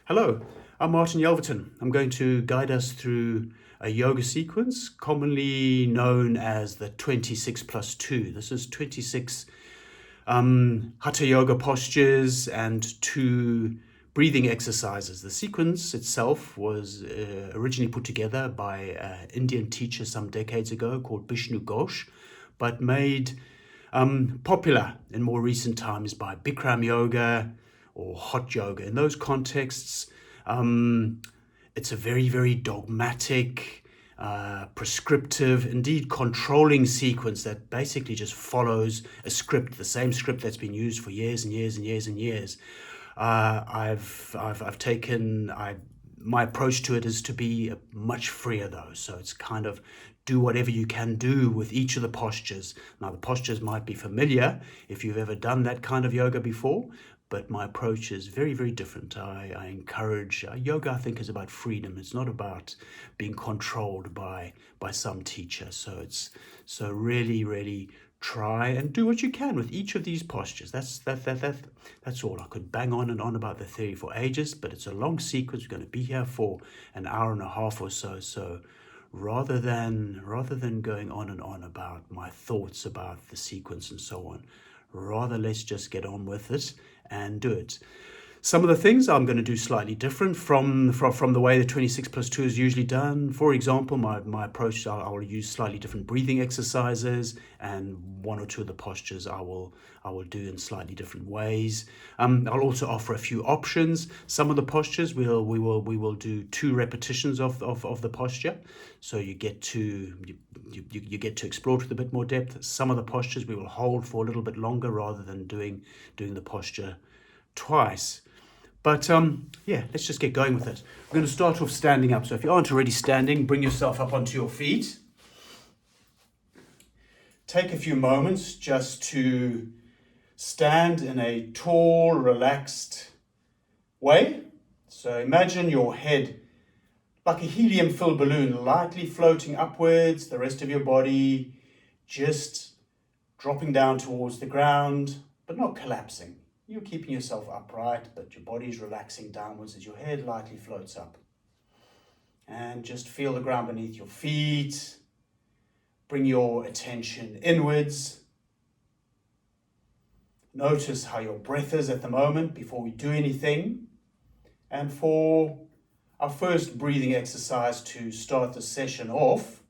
Hello, I'm Martin Yelverton. I'm going to guide us through a yoga sequence commonly known as the 26 plus 2. This is 26 Hatha yoga postures and 2 breathing exercises. The sequence itself was originally put together by an Indian teacher some decades ago called Vishnu Ghosh, but made popular in more recent times by Bikram yoga or hot yoga. In those contexts, it's a very, very dogmatic, prescriptive, indeed controlling sequence that basically just follows a script, the same script that's been used for years and years and years and years. My approach to it is to be much freer though. So it's kind of do whatever you can do with each of the postures. Now the postures might be familiar if you've ever done that kind of yoga before, but my approach is very, very different. I encourage, yoga I think is about freedom. It's not about being controlled by some teacher. So really, really try and do what you can with each of these postures. That's all. I could bang on and on about the theory for ages, but it's a long sequence. We're going to be here for an hour and a half or so. So rather than going on and on about my thoughts about the sequence and so on, rather let's just get on with it and do it. Some of the things I'm going to do slightly different from the way the 26 plus 2 is usually done. For example, my approach, I will use slightly different breathing exercises, and 1 or 2 of the postures I will do in slightly different ways. I'll also offer a few options. Some of the postures we will do 2 repetitions of the posture, so you get to explore with a bit more depth. Some of the postures we will hold for a little bit longer rather than doing the posture twice. But let's just get going with it. We're going to start off standing up. So if you aren't already standing, bring yourself up onto your feet. Take a few moments just to stand in a tall, relaxed way. So imagine your head like a helium-filled balloon, lightly floating upwards, the rest of your body just dropping down towards the ground, but not collapsing. You're keeping yourself upright, but your body's relaxing downwards as your head lightly floats up. And just feel the ground beneath your feet. Bring your attention inwards. Notice how your breath is at the moment before we do anything. And for our first breathing exercise to start the session off,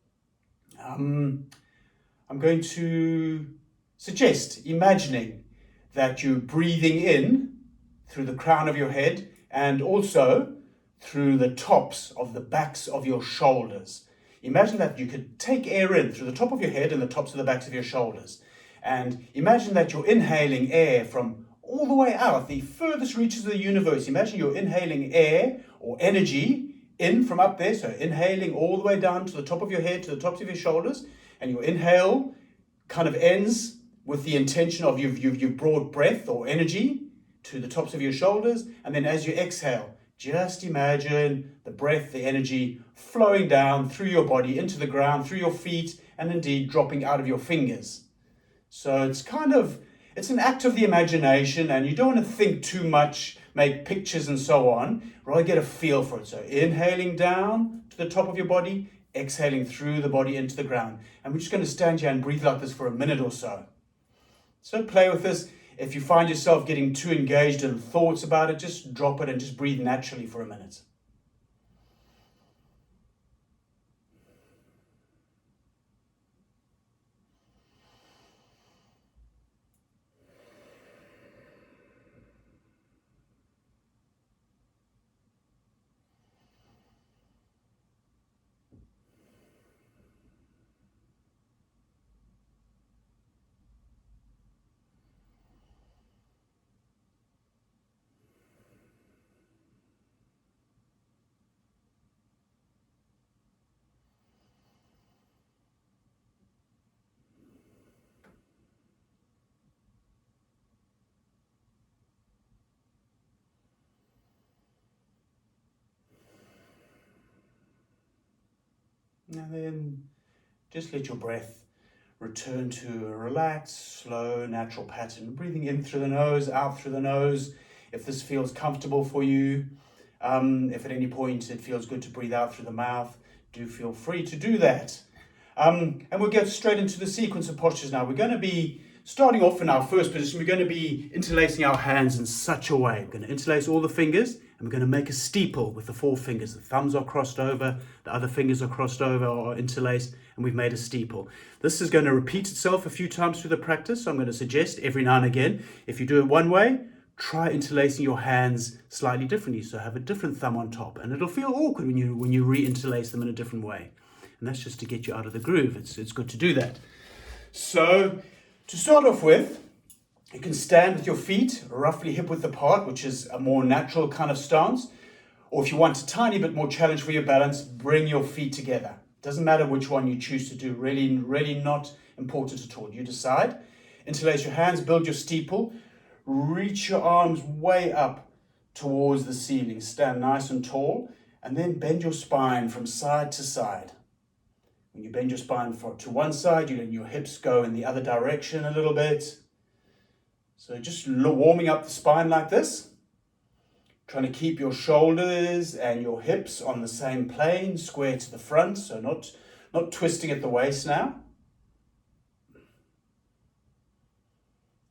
I'm going to suggest imagining that you're breathing in through the crown of your head and also through the tops of the backs of your shoulders. Imagine that you could take air in through the top of your head and the tops of the backs of your shoulders. And imagine that you're inhaling air from all the way out, the furthest reaches of the universe. Imagine you're inhaling air or energy in from up there. So inhaling all the way down to the top of your head, to the tops of your shoulders. And your inhale kind of ends with the intention of you've brought breath or energy to the tops of your shoulders. And then as you exhale, just imagine the breath, the energy flowing down through your body, into the ground, through your feet, and indeed dropping out of your fingers. So it's an act of the imagination, and you don't want to think too much, make pictures and so on. Rather get a feel for it. So inhaling down to the top of your body, exhaling through the body into the ground. And we're just going to stand here and breathe like this for a minute or so. So play with this. If you find yourself getting too engaged in thoughts about it, just drop it and just breathe naturally for a minute. And then just let your breath return to a relaxed, slow, natural pattern. Breathing in through the nose, out through the nose. If this feels comfortable for you, If at any point it feels good to breathe out through the mouth, do feel free to do that. And we'll get straight into the sequence of postures now. We're going to be starting off in our first position. We're going to be interlacing our hands in such a way. We're going to interlace all the fingers, and we're going to make a steeple with the 4 fingers. The thumbs are crossed over, the other fingers are crossed over or interlaced, and we've made a steeple. This is going to repeat itself a few times through the practice. So I'm going to suggest every now and again, if you do it one way, try interlacing your hands slightly differently. So have a different thumb on top, and it'll feel awkward when you re-interlace them in a different way. And that's just to get you out of the groove. It's good to do that. So to start off with, you can stand with your feet roughly hip width apart, which is a more natural kind of stance. Or if you want a tiny bit more challenge for your balance, bring your feet together. Doesn't matter which one you choose to do. Really not important at all. You decide. Interlace your hands, build your steeple. Reach your arms way up towards the ceiling. Stand nice and tall. And then bend your spine from side to side. When you bend your spine to one side, you let your hips go in the other direction a little bit. So just warming up the spine like this. Trying to keep your shoulders and your hips on the same plane, square to the front, so not twisting at the waist now.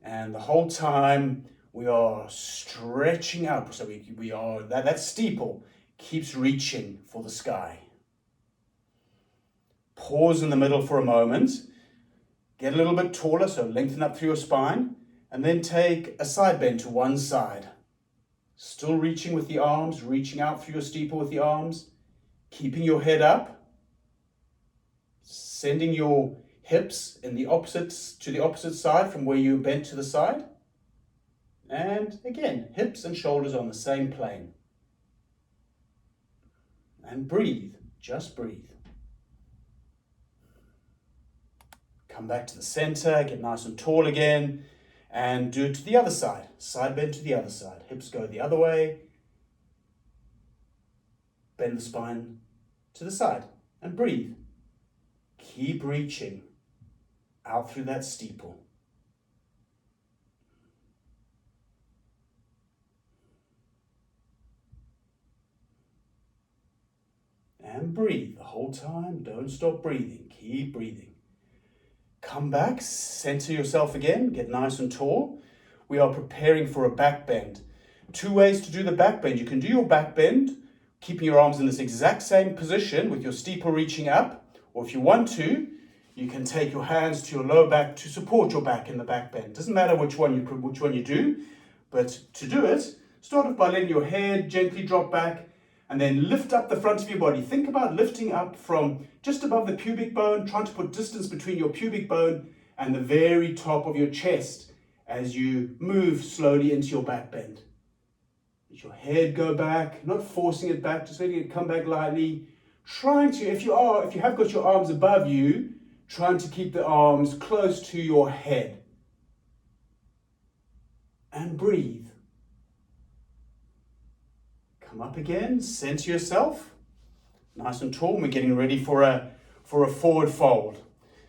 And the whole time we are stretching up, so we are that steeple keeps reaching for the sky. Pause in the middle for a moment. Get a little bit taller, so lengthen up through your spine, and then take a side bend to one side. Still reaching with the arms, reaching out through your steeple with the arms, keeping your head up, sending your hips to the opposite side from where you bent to the side. And again, hips and shoulders on the same plane. And breathe, just breathe. Come back to the center, get nice and tall again, and do it to the other side. Side bend to the other side. Hips go the other way. Bend the spine to the side and breathe. Keep reaching out through that steeple. And breathe the whole time. Don't stop breathing. Keep breathing. Come back, center yourself again, get nice and tall. We are preparing for a back bend. 2 ways to do the back bend. You can do your back bend, keeping your arms in this exact same position with your steeple reaching up. Or if you want to, you can take your hands to your lower back to support your back in the back bend. Doesn't matter which one you do, but to do it, start off by letting your head gently drop back, and then lift up the front of your body. Think about lifting up from just above the pubic bone, trying to put distance between your pubic bone and the very top of your chest as you move slowly into your back bend. Let your head go back, not forcing it back, just letting it come back lightly. Trying to, if you have got your arms above you, trying to keep the arms close to your head. And breathe. Come up again, center yourself, nice and tall. We're getting ready for a forward fold.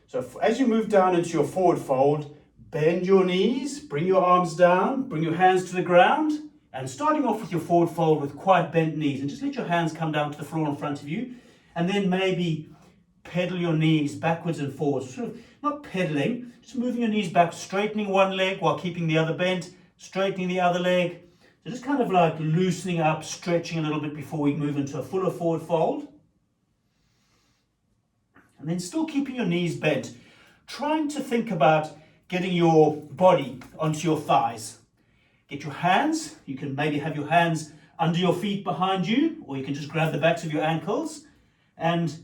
So as you move down into your forward fold, bend your knees, bring your arms down, bring your hands to the ground, and starting off with your forward fold with quite bent knees, and just let your hands come down to the floor in front of you, and then maybe pedal your knees backwards and forwards. Sort of not pedaling, just moving your knees back, straightening one leg while keeping the other bent, straightening the other leg. So just kind of like loosening up, stretching a little bit before we move into a fuller forward fold. And then still keeping your knees bent. Trying to think about getting your body onto your thighs. Get your hands, you can maybe have your hands under your feet behind you, or you can just grab the backs of your ankles and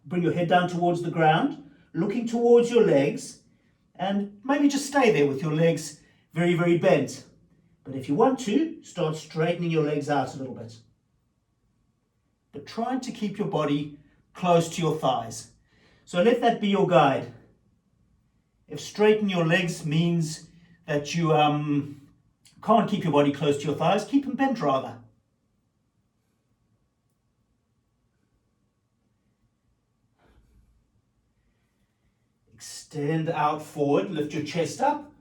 bring your head down towards the ground, looking towards your legs, and maybe just stay there with your legs very, very bent. But if you want to, start straightening your legs out a little bit. But trying to keep your body close to your thighs. So let that be your guide. If straighten your legs means that you can't keep your body close to your thighs, keep them bent rather. Extend out forward, lift your chest up,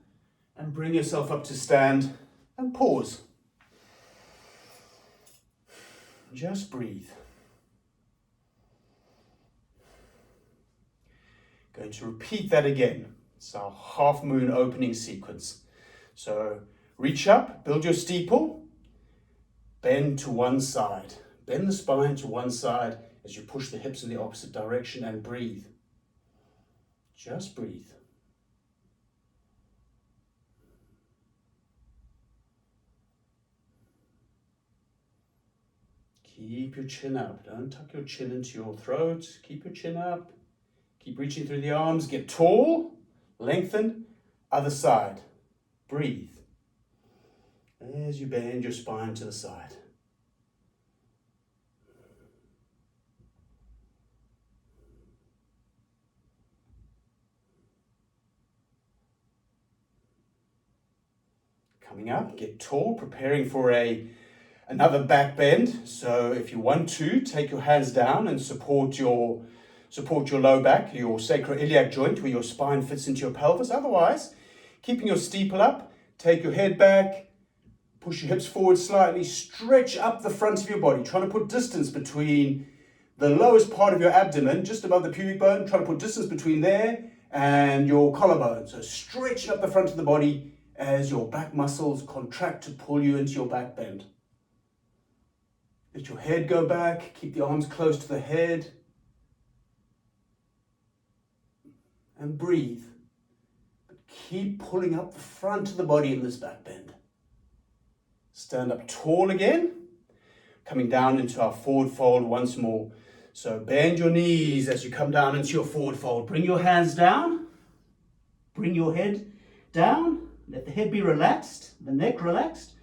and bring yourself up to stand and pause. Just breathe. Going to repeat that again. It's our half moon opening sequence. So reach up, build your steeple, bend to one side. Bend the spine to one side as you push the hips in the opposite direction and breathe. Just breathe. Keep your chin up. Don't tuck your chin into your throat. Keep your chin up. Keep reaching through the arms. Get tall. Lengthen. Other side. Breathe. As you bend your spine to the side. Coming up, get tall, preparing for another back bend. So if you want to, take your hands down and support your low back, your sacroiliac joint where your spine fits into your pelvis. Otherwise, keeping your steeple up, take your head back, push your hips forward slightly, stretch up the front of your body, trying to put distance between the lowest part of your abdomen, just above the pubic bone, trying to put distance between there and your collarbone. So stretching up the front of the body as your back muscles contract to pull you into your back bend. Let your head go back, keep the arms close to the head, and breathe. But keep pulling up the front of the body in this back bend. Stand up tall again, coming down into our forward fold once more. So bend your knees as you come down into your forward fold. Bring your hands down, bring your head down. Let the head be relaxed, the neck relaxed.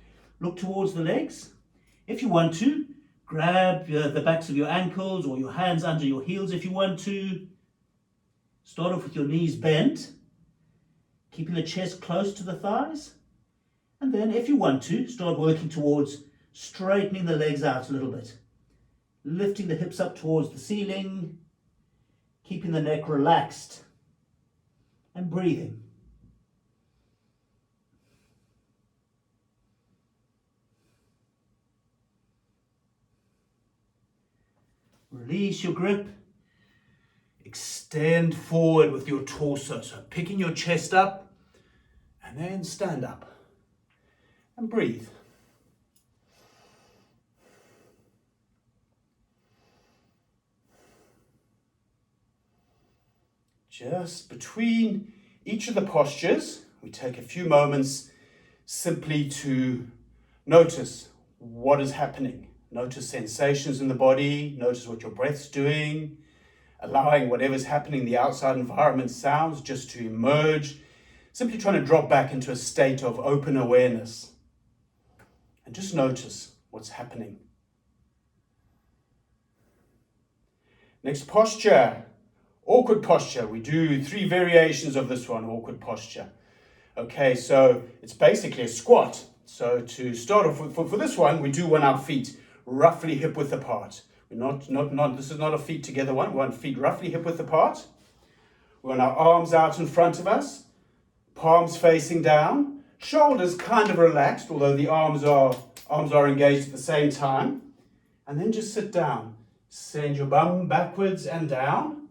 Look towards the legs. If you want to, grab the backs of your ankles or your hands under your heels if you want to. Start off with your knees bent, keeping the chest close to the thighs. And then if you want to, start working towards straightening the legs out a little bit. Lifting the hips up towards the ceiling, keeping the neck relaxed and breathing. Release your grip. Extend forward with your torso. So picking your chest up and then stand up and breathe. Just between each of the postures, we take a few moments simply to notice what is happening. Notice sensations in the body, notice what your breath's doing, allowing whatever's happening in the outside environment sounds just to emerge, simply trying to drop back into a state of open awareness. And just notice what's happening. Next posture, awkward posture. We do 3 variations of this one, awkward posture. Okay, so it's basically a squat. So to start off with, for this one, we do want our feet roughly hip width apart. This is not a feet together one. We want feet roughly hip width apart. We want our arms out in front of us, palms facing down, shoulders kind of relaxed, although the arms are engaged at the same time. And then just sit down. Send your bum backwards and down.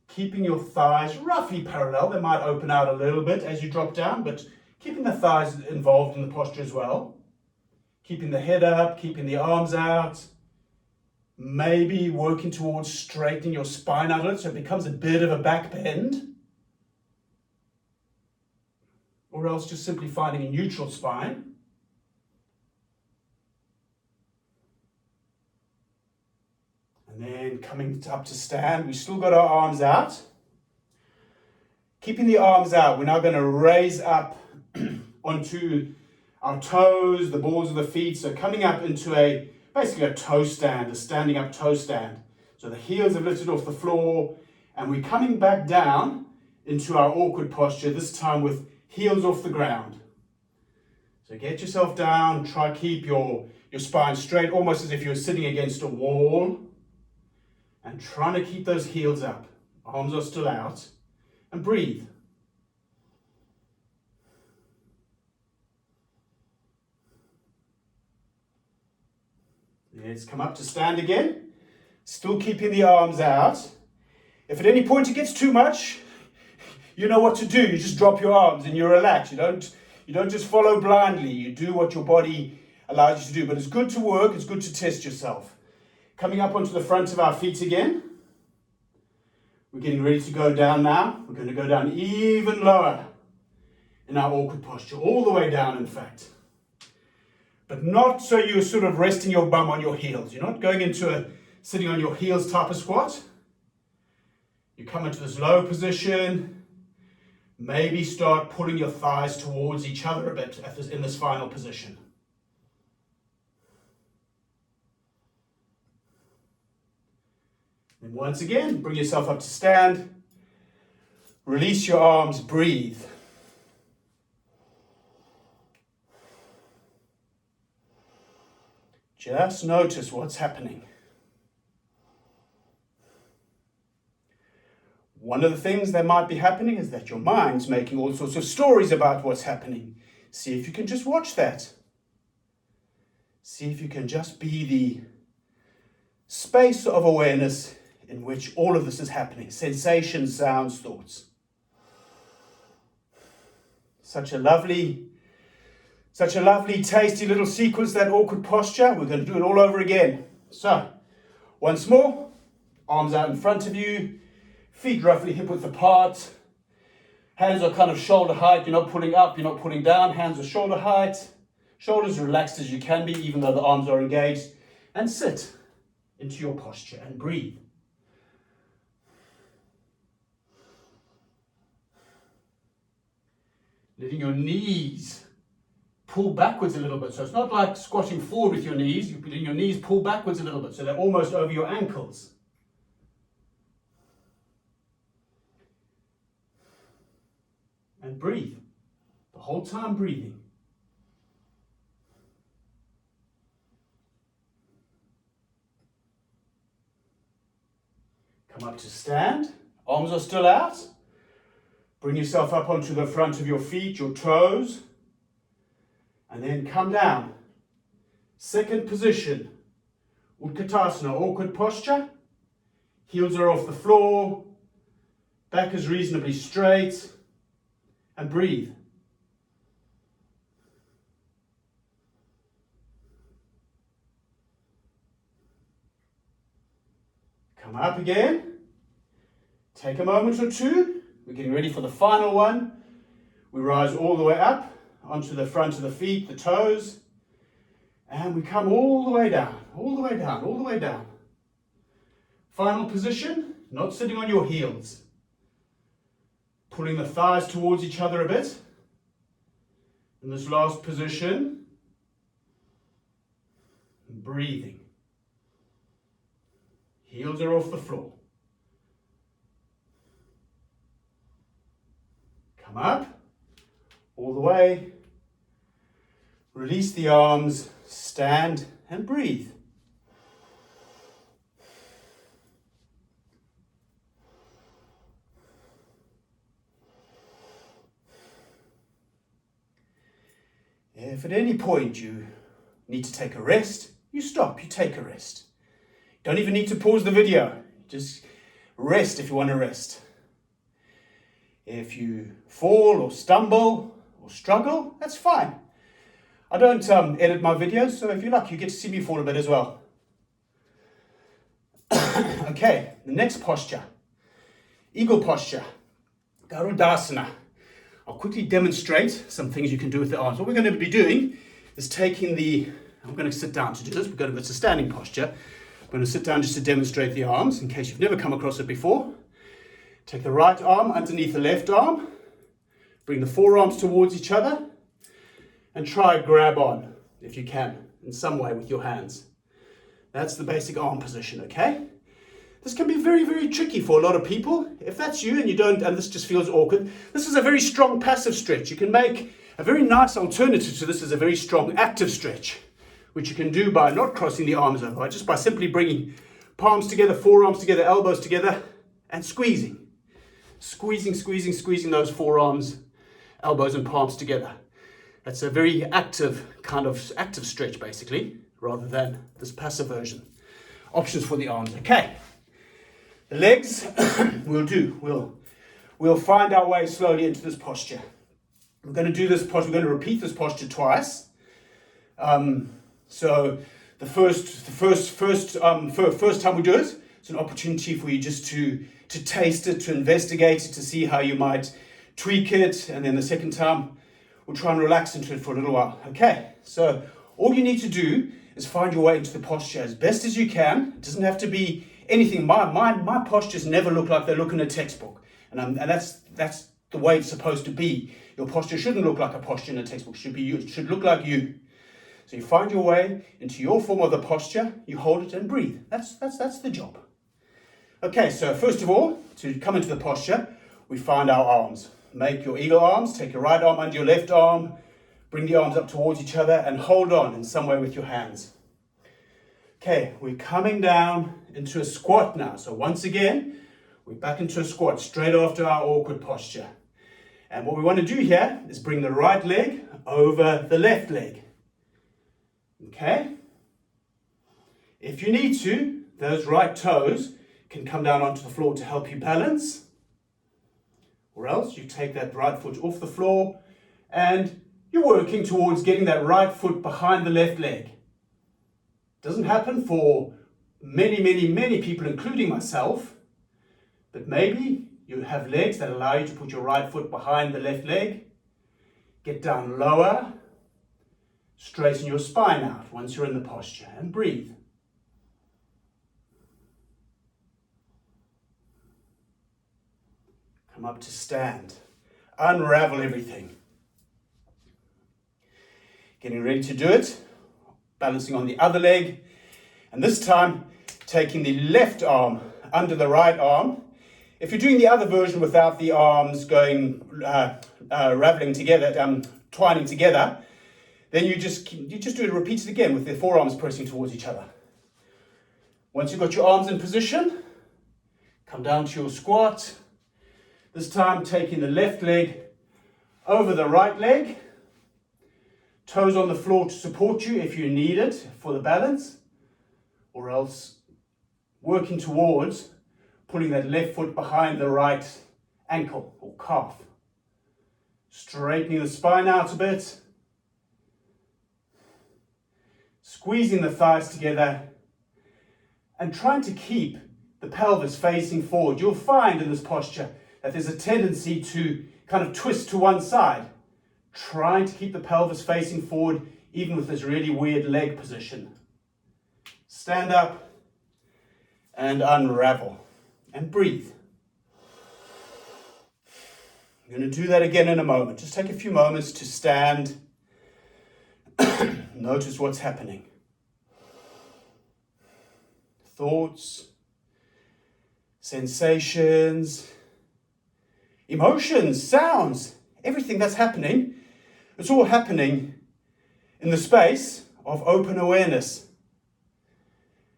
Keeping your thighs roughly parallel. They might open out a little bit as you drop down, but keeping the thighs involved in the posture as well. Keeping the head up, keeping the arms out. Maybe working towards straightening your spine out of it so it becomes a bit of a back bend. Or else just simply finding a neutral spine. And then coming up to stand, we've still got our arms out. Keeping the arms out, we're now going to raise up onto our toes, the balls of the feet. So coming up into basically a toe stand, a standing up toe stand. So the heels have lifted off the floor and we're coming back down into our awkward posture, this time with heels off the ground. So get yourself down, try keep your spine straight, almost as if you're sitting against a wall. And trying to keep those heels up. Arms are still out. And breathe. Let's come up to stand again. Still keeping the arms out. If at any point it gets too much, you know what to do. You just drop your arms and you relax. You don't just follow blindly. You do what your body allows you to do. But it's good to work. It's good to test yourself. Coming up onto the front of our feet again. We're getting ready to go down now. We're going to go down even lower in our awkward posture. All the way down, in fact. But not so you're sort of resting your bum on your heels. You're not going into a sitting on your heels type of squat. You come into this low position. Maybe start pulling your thighs towards each other a bit in this final position. And once again, bring yourself up to stand. Release your arms, breathe. Just notice what's happening. One of the things that might be happening is that your mind's making all sorts of stories about what's happening. See if you can just watch that. See if you can just be the space of awareness in which all of this is happening. Sensations, sounds, thoughts. Such a lovely, tasty little sequence, that awkward posture. We're going to do it all over again. So, once more, arms out in front of you, feet roughly hip-width apart. Hands are kind of shoulder height. You're not pulling up, you're not pulling down. Hands are shoulder height. Shoulders relaxed as you can be, even though the arms are engaged. And sit into your posture and breathe. Letting your knees pull backwards a little bit. So it's not like squatting forward with your knees. You're letting your knees pull backwards a little bit, so they're almost over your ankles. And breathe. The whole time breathing. Come up to stand. Arms are still out. Bring yourself up onto the front of your feet, your toes. And then come down. Second position. Utkatasana, awkward posture. Heels are off the floor. Back is reasonably straight. And breathe. Come up again. Take a moment or two. We're getting ready for the final one. We rise all the way up onto the front of the feet, the toes. And we come all the way down, all the way down, all the way down. Final position, not sitting on your heels. Pulling the thighs towards each other a bit. In this last position, breathing. Heels are off the floor. Come up, all the way. Release the arms, stand and breathe. If at any point you need to take a rest, you stop, you take a rest. Don't even need to pause the video. Just rest if you want to rest. If you fall or stumble or struggle, that's fine. I don't edit my videos, so if you like, you get to see me fall a bit as well. Okay, the next posture. Eagle posture. Garudasana. I'll quickly demonstrate some things you can do with the arms. What we're going to be doing is taking I'm going to sit down to do this. It's a standing posture. I'm going to sit down just to demonstrate the arms, in case you've never come across it before. Take the right arm underneath the left arm. Bring the forearms towards each other. And try grab on, if you can, in some way with your hands. That's the basic arm position, okay? This can be very, very tricky for a lot of people. If that's you and this just feels awkward, this is a very strong passive stretch. You can make a very nice alternative to this is a very strong active stretch, which you can do by not crossing the arms over, just by simply bringing palms together, forearms together, elbows together, and squeezing. Squeezing those forearms, elbows, and palms together. That's a very active stretch, basically. rather than this passive version. Options for the arms. Okay. The legs we'll find our way slowly into this posture. We're going to do this posture. We're going to repeat this posture twice. So the first time we do it, it's an opportunity for you just to taste it, to investigate it, to see how you might tweak it. And then the second time, we'll try and relax into it for a little while. Okay, so all you need to do is find your way into the posture as best as you can. It doesn't have to be anything. My postures never look like they look in a textbook. And that's the way it's supposed to be. Your posture shouldn't look like a posture in a textbook. It should look like you. So you find your way into your form of the posture, you hold it and breathe. That's the job. Okay, so first of all, to come into the posture, we find our arms. Make your eagle arms, take your right arm under your left arm, bring the arms up towards each other and hold on in some way with your hands. Okay, we're coming down into a squat now. So once again, we're back into a squat straight after our awkward posture. And what we want to do here is bring the right leg over the left leg. Okay? If you need to, those right toes can come down onto the floor to help you balance. Or else you take that right foot off the floor and you're working towards getting that right foot behind the left leg. Doesn't happen for many people, including myself. But maybe you have legs that allow you to put your right foot behind the left leg. Get down lower. Straighten your spine out once you're in the posture and breathe. Come up to stand. Unravel everything. Getting ready to do it. Balancing on the other leg. And this time, taking the left arm under the right arm. If you're doing the other version without the arms going, raveling together, twining together, then you just do it, repeat it again with the forearms pressing towards each other. Once you've got your arms in position, come down to your squat. This time taking the left leg over the right leg. Toes on the floor to support you if you need it for the balance. Or else working towards pulling that left foot behind the right ankle or calf. Straightening the spine out a bit. Squeezing the thighs together and trying to keep the pelvis facing forward. You'll find in this posture that there's a tendency to kind of twist to one side. Trying to keep the pelvis facing forward even with this really weird leg position. Stand up and unravel and breathe. I'm going to do that again in a moment. Just take a few moments to stand. Notice what's happening. Thoughts, sensations, emotions, sounds, everything that's happening. It's all happening in the space of open awareness.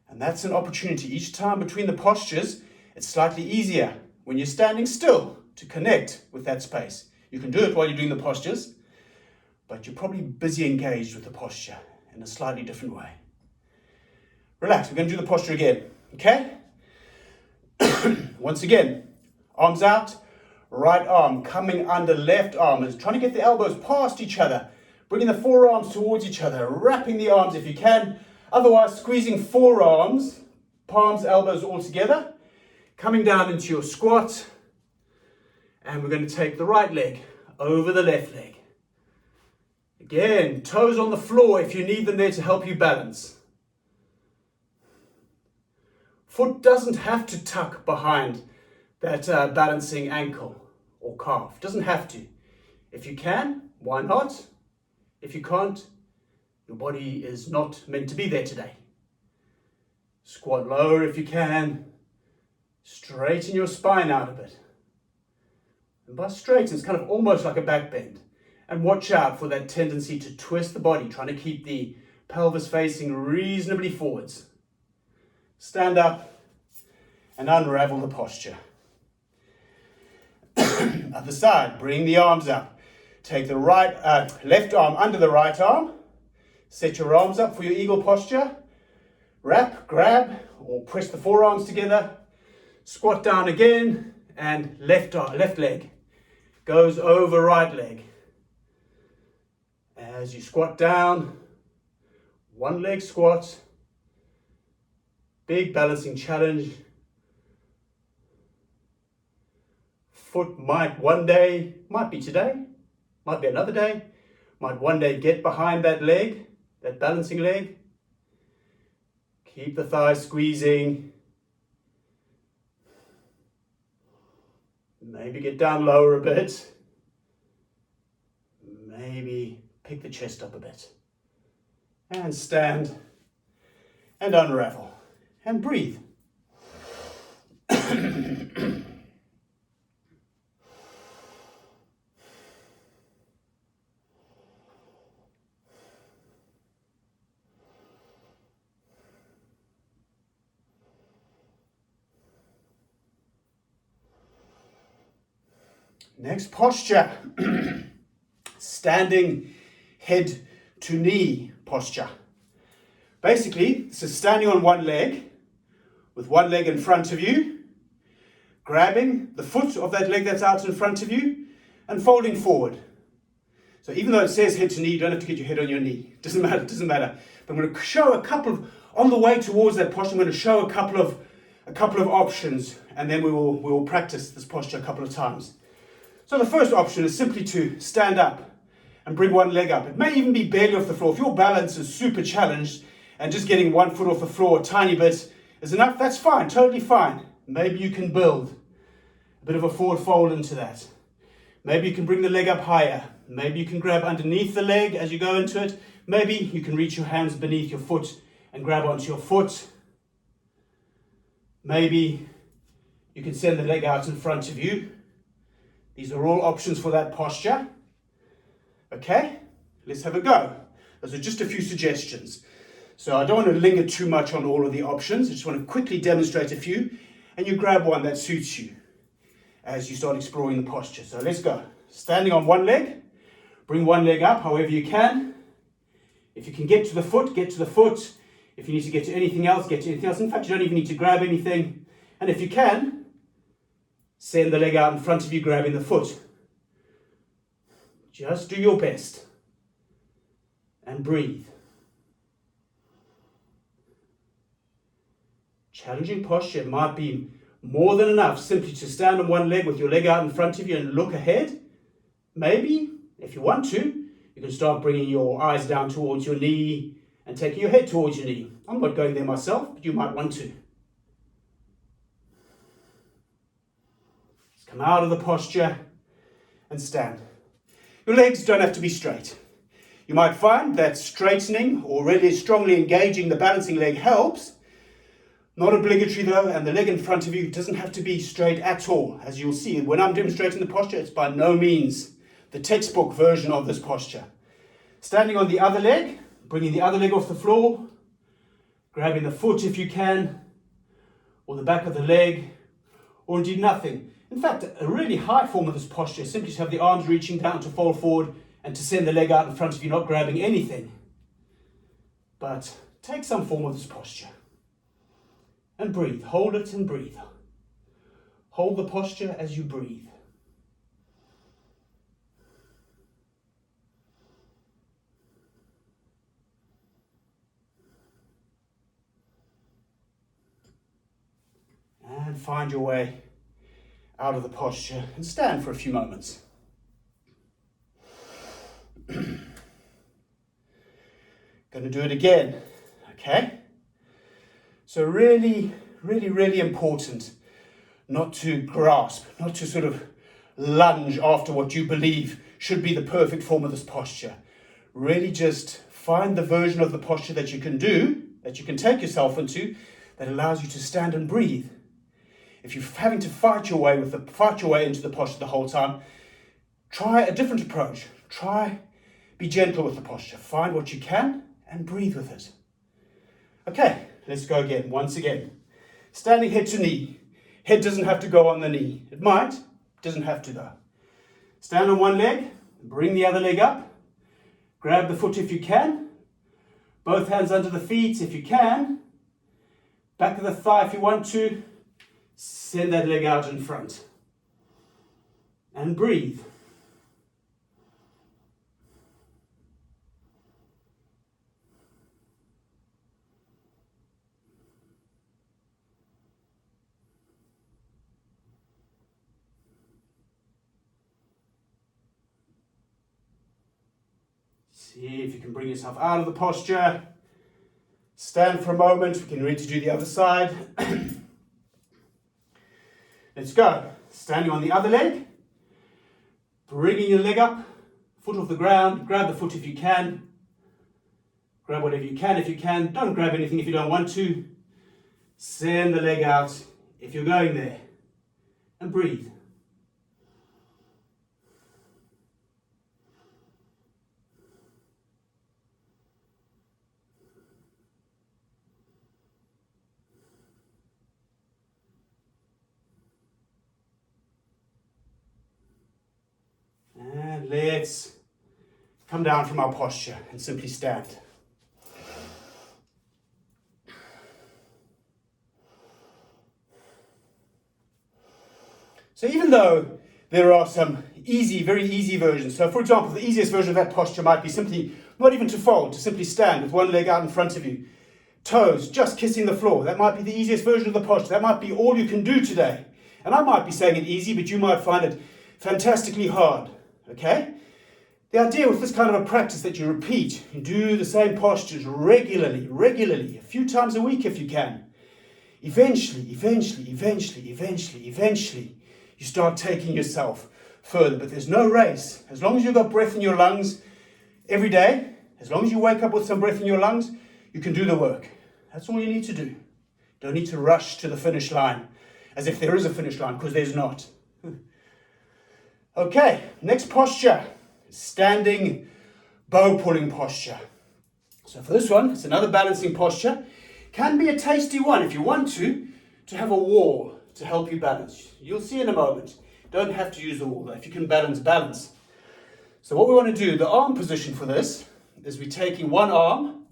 And that's an opportunity. Each time between the postures, it's slightly easier when you're standing still to connect with that space. You can do it while you're doing the postures, but you're probably busy engaged with the posture in a slightly different way. Relax, we're going to do the posture again, okay? Once again, arms out, right arm coming under left arm, is trying to get the elbows past each other, bringing the forearms towards each other, wrapping the arms if you can, otherwise squeezing forearms, palms, elbows all together, coming down into your squat, and we're going to take the right leg over the left leg. Again, toes on the floor if you need them there to help you balance. Foot doesn't have to tuck behind that balancing ankle or calf. Doesn't have to. If you can, why not? If you can't, your body is not meant to be there today. Squat lower if you can. Straighten your spine out a bit. And by straighten, it's kind of almost like a back bend. And watch out for that tendency to twist the body, trying to keep the pelvis facing reasonably forwards. Stand up and unravel the posture. Other side, bring the arms up. Take the left arm under the right arm. Set your arms up for your eagle posture. Wrap, grab, or press the forearms together. Squat down again, and left leg goes over right leg. As you squat down, one leg squat, big balancing challenge. Foot might one day, might be today, might be another day, might one day get behind that leg, that balancing leg. Keep the thighs squeezing. Maybe get down lower a bit. Maybe pick the chest up a bit. And stand and unravel and breathe. Next posture, standing head to knee posture. Basically, this is standing on one leg, with one leg in front of you, grabbing the foot of that leg that's out in front of you, and folding forward. So even though it says head to knee, you don't have to get your head on your knee. It doesn't matter. But I'm going to show a couple of, on the way towards that posture, I'm going to show a couple of options, and then we will practice this posture a couple of times. So the first option is simply to stand up and bring one leg up. It may even be barely off the floor. If your balance is super challenged and just getting one foot off the floor a tiny bit is enough, that's fine, totally fine. Maybe you can build a bit of a forward fold into that. Maybe you can bring the leg up higher. Maybe you can grab underneath the leg as you go into it. Maybe you can reach your hands beneath your foot and grab onto your foot. Maybe you can send the leg out in front of you. These are all options for that posture. Okay, let's have a go. Those are just a few suggestions. So I don't want to linger too much on all of the options. I just want to quickly demonstrate a few, and you grab one that suits you as you start exploring the posture. So let's go. Standing on one leg, bring one leg up however you can. If you can get to the foot, get to the foot. If you need to get to anything else, get to anything else. In fact, you don't even need to grab anything. And if you can, send the leg out in front of you, grabbing the foot. Just do your best and breathe. Challenging posture might be more than enough simply to stand on one leg with your leg out in front of you and look ahead. Maybe, if you want to, you can start bringing your eyes down towards your knee and taking your head towards your knee. I'm not going there myself, but you might want to. Come out of the posture and stand. Your legs don't have to be straight. You might find that straightening or really strongly engaging the balancing leg helps. Not obligatory though, and the leg in front of you doesn't have to be straight at all. As you'll see, when I'm demonstrating the posture, it's by no means the textbook version of this posture. Standing on the other leg, bringing the other leg off the floor, grabbing the foot if you can, or the back of the leg, or indeed nothing. In fact, a really high form of this posture is simply to have the arms reaching down to fold forward and to send the leg out in front of you, not grabbing anything. But take some form of this posture and breathe. Hold it and breathe. Hold the posture as you breathe. And find your way out of the posture and stand for a few moments. Going to do it again, okay? So really important not to grasp, not to sort of lunge after what you believe should be the perfect form of this posture. Really just find the version of the posture that you can do, that you can take yourself into, that allows you to stand and breathe. If you're having to fight your way into the posture the whole time, try a different approach. Be gentle with the posture. Find what you can and breathe with it. Okay, let's go again. Once again, standing head to knee. Head doesn't have to go on the knee. It might, doesn't have to though. Stand on one leg, bring the other leg up, grab the foot if you can, Both hands under the feet if you can. Back of the thigh if you want to. Send that leg out in front. And breathe. See if you can bring yourself out of the posture. Stand for a moment. We can ready to do the other side. Let's go. Standing on the other leg. Bringing your leg up. Foot off the ground. Grab the foot if you can. Grab whatever you can if you can. Don't grab anything if you don't want to. Send the leg out if you're going there. And breathe. And let's come down from our posture and simply stand. So even though there are some easy, very easy versions, so for example, the easiest version of that posture might be simply, not even to fold, to simply stand with one leg out in front of you. Toes just kissing the floor. That might be the easiest version of the posture. That might be all you can do today. And I might be saying it easy, but you might find it fantastically hard. Okay? The idea with this kind of a practice that you repeat, you do the same postures regularly, a few times a week if you can. Eventually, you start taking yourself further. But there's no race. As long as you've got breath in your lungs every day, as long as you wake up with some breath in your lungs, you can do the work. That's all you need to do. Don't need to rush to the finish line, as if there is a finish line, because there's not. Okay, next posture, standing bow pulling posture. So for this one, it's another balancing posture. Can be a tasty one if you want to have a wall to help you balance. You'll see in a moment. Don't have to use the wall though. If you can balance. So what we want to do, the arm position for this, is we're taking one arm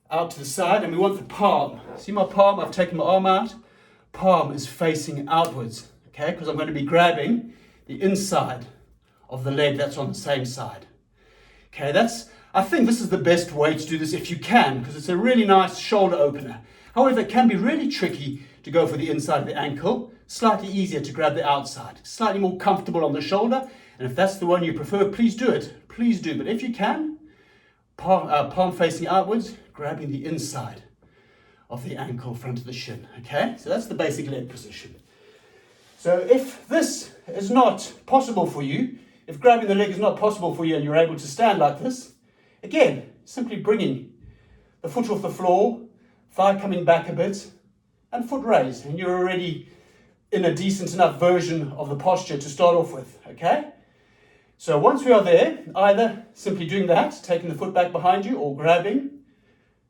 out to the side and we want the palm. See my palm? I've taken my arm out. Palm is facing outwards, okay? Because I'm going to be grabbing the inside of the leg that's on the same side. Okay, I think this is the best way to do this if you can, because it's a really nice shoulder opener. However, it can be really tricky to go for the inside of the ankle, slightly easier to grab the outside, slightly more comfortable on the shoulder, and if that's the one you prefer, please do it. Please do, but if you can, palm facing outwards, grabbing the inside of the ankle, front of the shin, okay? So that's the basic leg position. So if this is not possible for you, if grabbing the leg is not possible for you and you're able to stand like this, again, simply bringing the foot off the floor, thigh coming back a bit, and foot raised, and you're already in a decent enough version of the posture to start off with, okay? So once we are there, either simply doing that, taking the foot back behind you, or grabbing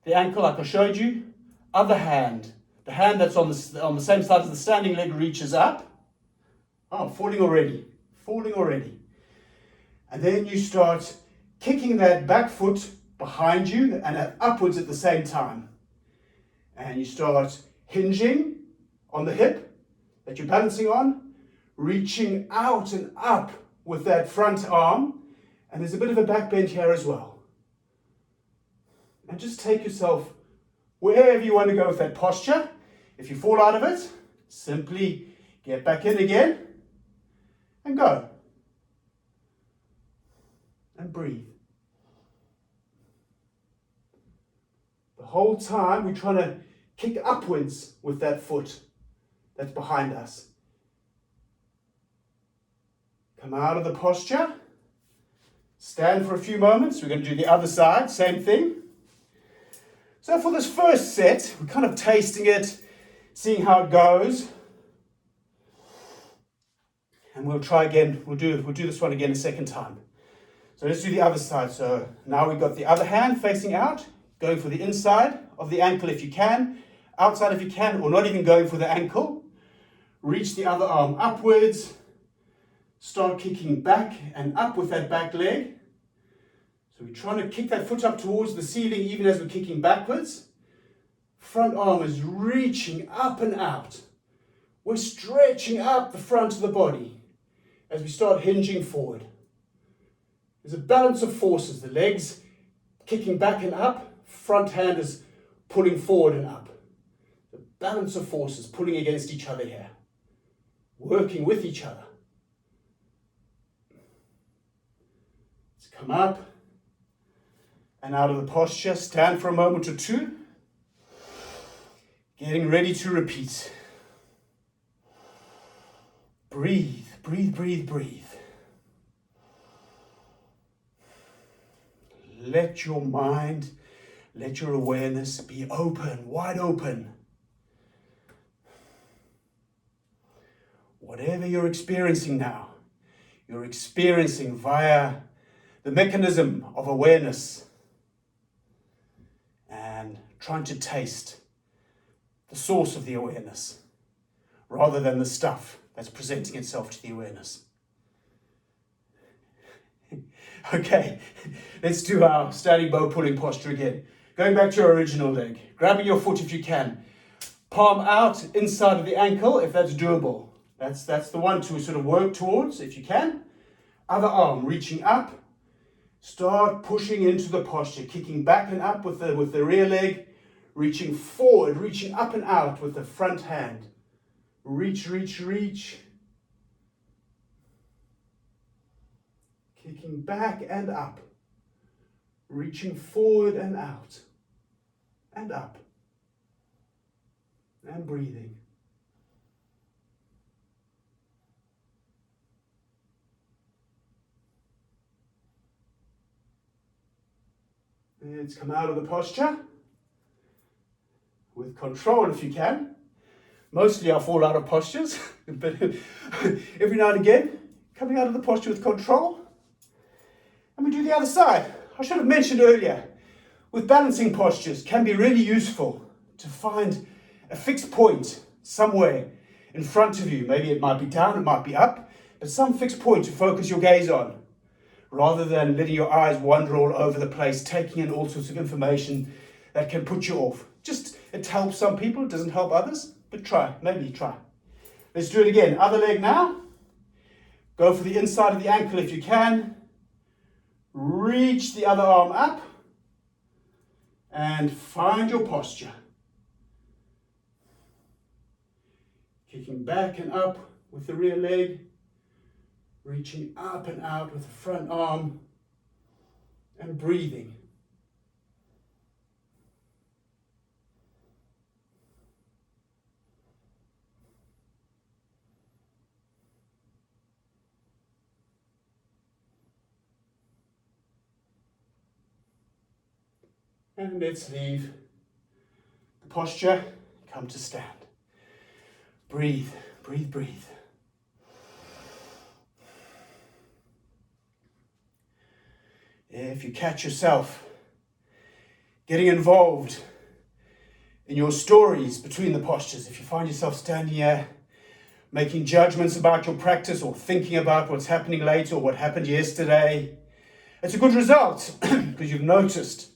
the ankle like I showed you. Other hand, the hand that's on the same side as the standing leg reaches up. Oh, falling already. And then you start kicking that back foot behind you and upwards at the same time. And you start hinging on the hip that you're balancing on, reaching out and up with that front arm. And there's a bit of a back bend here as well. And just take yourself wherever you want to go with that posture. If you fall out of it, simply get back in again and go. And breathe. The whole time we're trying to kick upwards with that foot that's behind us. Come out of the posture. Stand for a few moments. We're going to do the other side, same thing. So for this first set, we're kind of tasting it, seeing how it goes. And we'll try again. We'll do this one again a second time. So let's do the other side. So now we've got the other hand facing out, going for the inside of the ankle if you can, outside if you can, or not even going for the ankle. Reach the other arm upwards. Start kicking back and up with that back leg. So we're trying to kick that foot up towards the ceiling even as we're kicking backwards. Front arm is reaching up and out. We're stretching up the front of the body as we start hinging forward. There's a balance of forces. The legs kicking back and up, front hand is pulling forward and up. The balance of forces pulling against each other here, working with each other. Let's come up and out of the posture, stand for a moment or two, getting ready to repeat. Breathe, breathe, breathe, breathe. Let your mind, let your awareness be open, wide open. Whatever you're experiencing now, you're experiencing via the mechanism of awareness and trying to taste the source of the awareness rather than the stuff that's presenting itself to the awareness. Okay, let's do our standing bow pulling posture again. Going back to your original leg, grabbing your foot if you can. Palm out inside of the ankle if that's doable. That's the one to sort of work towards if you can. Other arm reaching up. Start pushing into the posture, kicking back and up with the rear leg, reaching forward, reaching up and out with the front hand. Reach, reach, reach. Kicking back and up. Reaching forward and out. And up. And breathing. Let's come out of the posture. With control if you can. Mostly I fall out of postures. But every now and again, coming out of the posture with control. And we do the other side. I should have mentioned earlier, with balancing postures can be really useful to find a fixed point somewhere in front of you. Maybe it might be down, it might be up, but some fixed point to focus your gaze on, rather than letting your eyes wander all over the place, taking in all sorts of information that can put you off. Just, it helps some people, it doesn't help others, but try, maybe try. Let's do it again. Other leg now. Go for the inside of the ankle if you can. Reach the other arm up and find your posture. Kicking back and up with the rear leg, reaching up and out with the front arm and breathing. And let's leave the posture, come to stand. Breathe, breathe, breathe. If you catch yourself getting involved in your stories between the postures, if you find yourself standing here making judgments about your practice or thinking about what's happening later or what happened yesterday, it's a good result because you've noticed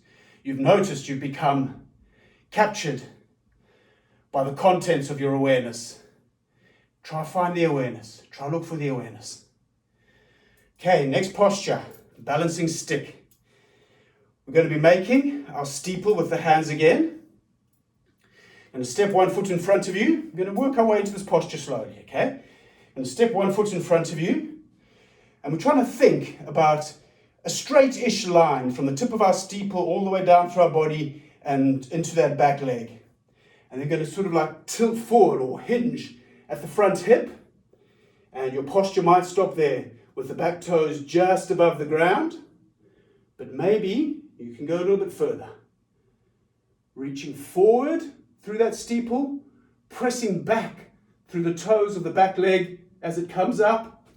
you've become captured by the contents of your awareness. Try find the awareness. Try look for the awareness. Okay, next posture, balancing stick. We're going to be making our steeple with the hands again. I'm going to step one foot in front of you. We're going to work our way into this posture slowly, okay? I'm going to step one foot in front of you. And we're trying to think about a straight-ish line from the tip of our steeple all the way down through our body and into that back leg. And they're going to sort of like tilt forward or hinge at the front hip. And your posture might stop there with the back toes just above the ground. But maybe you can go a little bit further. Reaching forward through that steeple, pressing back through the toes of the back leg as it comes up.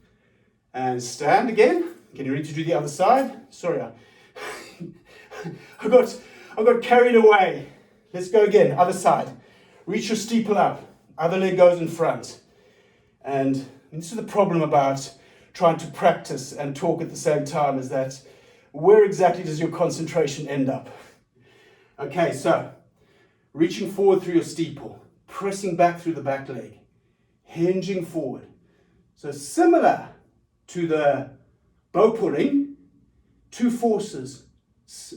And stand again. Getting ready to do the other side. Sorry, I got carried away. Let's go again, other side. Reach your steeple up. Other leg goes in front. And this is the problem about trying to practice and talk at the same time, is that where exactly does your concentration end up? Okay, so reaching forward through your steeple, pressing back through the back leg, hinging forward. So similar to the bow pulling, two forces,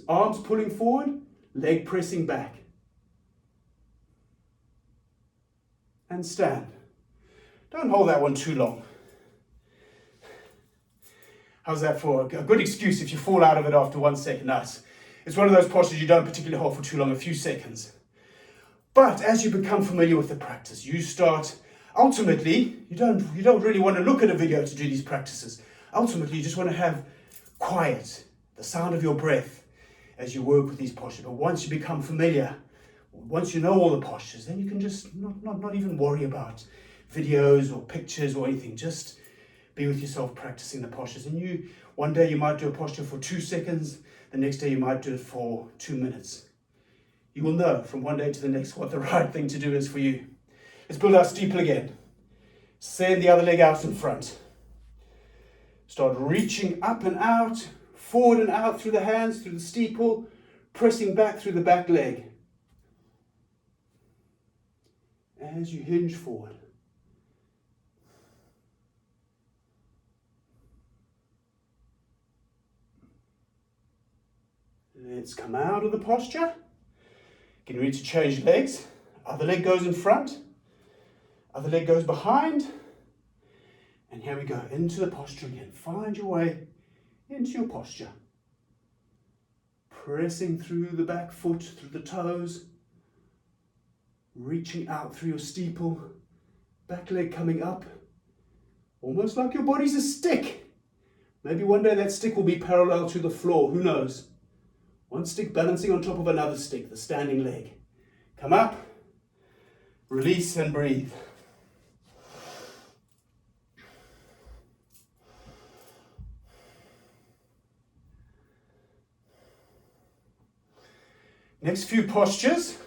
arms pulling forward, leg pressing back. And stand. Don't hold that one too long. How's that for a good excuse if you fall out of it after 1 second? Nice. It's one of those postures you don't particularly hold for too long, a few seconds. But as you become familiar with the practice, you start, ultimately, you don't really want to look at a video to do these practices. Ultimately, you just want to have quiet, the sound of your breath as you work with these postures. But once you become familiar, once you know all the postures, then you can just not even worry about videos or pictures or anything. Just be with yourself practicing the postures. And one day you might do a posture for 2 seconds, the next day you might do it for 2 minutes. You will know from one day to the next what the right thing to do is for you. Let's build our steeple again. Send the other leg out in front. Start reaching up and out, forward and out through the hands, through the steeple, pressing back through the back leg. As you hinge forward. Let's come out of the posture. Getting ready to change legs. Other leg goes in front. Other leg goes behind. And here we go, into the posture again. Find your way into your posture. Pressing through the back foot, through the toes. Reaching out through your steeple. Back leg coming up. Almost like your body's a stick. Maybe one day that stick will be parallel to the floor, who knows? One stick balancing on top of another stick, the standing leg. Come up, release and breathe. Next few postures,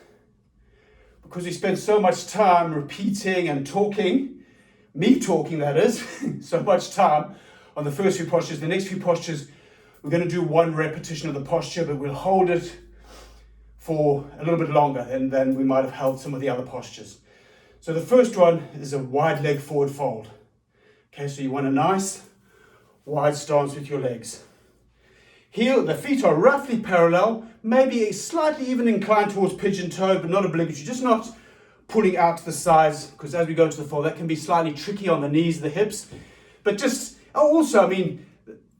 because we spend so much time repeating and talking, me talking that is, so much time on the first few postures. The next few postures, we're going to do 1 repetition of the posture, but we'll hold it for a little bit longer than we might have held some of the other postures. So the first one is a wide leg forward fold. Okay, so you want a nice wide stance with your legs. The feet are roughly parallel, maybe slightly even inclined towards pigeon toe, but not obligatory, just not pulling out to the sides, because as we go to the fold, that can be slightly tricky on the knees, the hips. But just, also,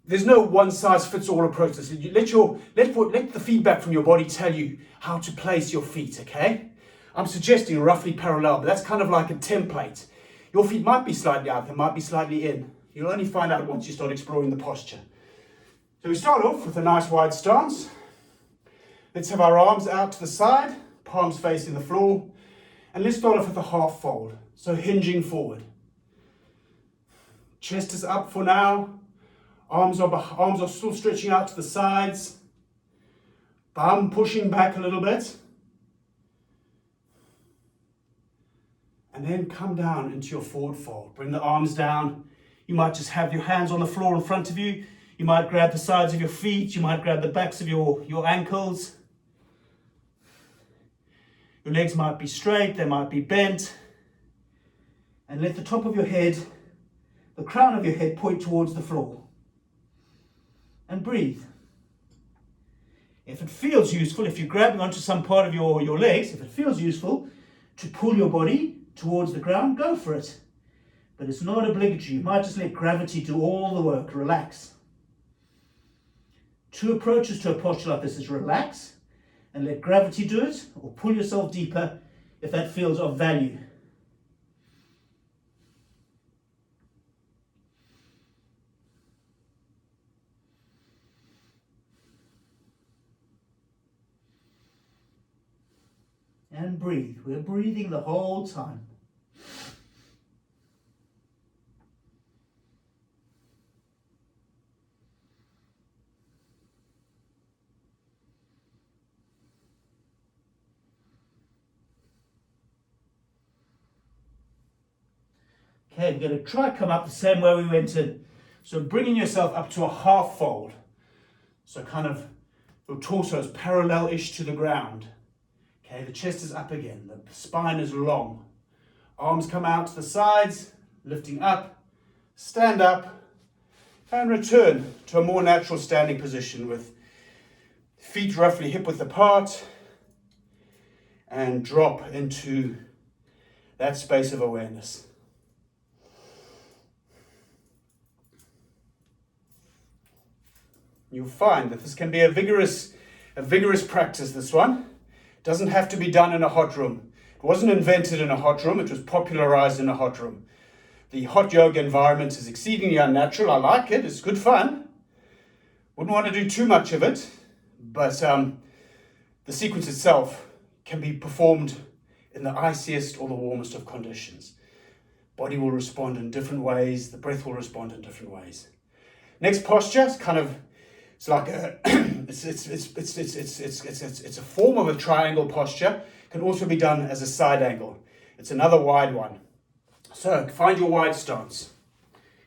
there's no one-size-fits-all approach to this. Let the feedback from your body tell you how to place your feet, okay? I'm suggesting roughly parallel, but that's kind of like a template. Your feet might be slightly out, they might be slightly in. You'll only find out once you start exploring the posture. So we start off with a nice wide stance. Let's have our arms out to the side, palms facing the floor. And let's start off with a half fold, so hinging forward. Chest is up for now. Arms are still stretching out to the sides. Bum pushing back a little bit. And then come down into your forward fold. Bring the arms down. You might just have your hands on the floor in front of you. You might grab the sides of your feet. You might grab the backs of your ankles. Your legs might be straight. They might be bent. And let the top of your head, the crown of your head, point towards the floor. And breathe. If it feels useful, if you're grabbing onto some part of your legs, if it feels useful to pull your body towards the ground, go for it. But it's not obligatory. You might just let gravity do all the work. Relax. 2 approaches to a posture like this is relax and let gravity do it, or pull yourself deeper if that feels of value. And breathe. We're breathing the whole time. Okay, we're going to try come up the same way we went in. So bringing yourself up to a half fold. So kind of your torso is parallel-ish to the ground. Okay, the chest is up again, the spine is long. Arms come out to the sides, lifting up, stand up, and return to a more natural standing position with feet roughly hip-width apart, and drop into that space of awareness. You'll find that this can be a vigorous practice, this one. It doesn't have to be done in a hot room. It wasn't invented in a hot room, it was popularized in a hot room. The hot yoga environment is exceedingly unnatural. I like it, it's good fun. Wouldn't want to do too much of it, but the sequence itself can be performed in the iciest or the warmest of conditions. Body will respond in different ways, the breath will respond in different ways. Next posture is it's like a it's a form of a triangle posture. It can also be done as a side angle. It's another wide one. So find your wide stance.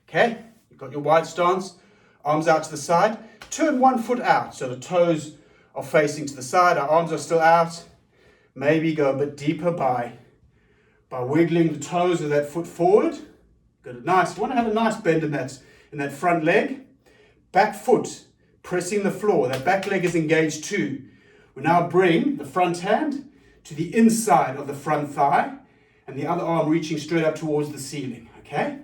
Okay, you've got your wide stance, arms out to the side. Turn one foot out, so the toes are facing to the side, our arms are still out. Maybe go a bit deeper by wiggling the toes of that foot forward. Good, nice. You want to have a nice bend in that front leg. Back foot pressing the floor. That back leg is engaged too. We now bring the front hand to the inside of the front thigh and the other arm reaching straight up towards the ceiling. Okay?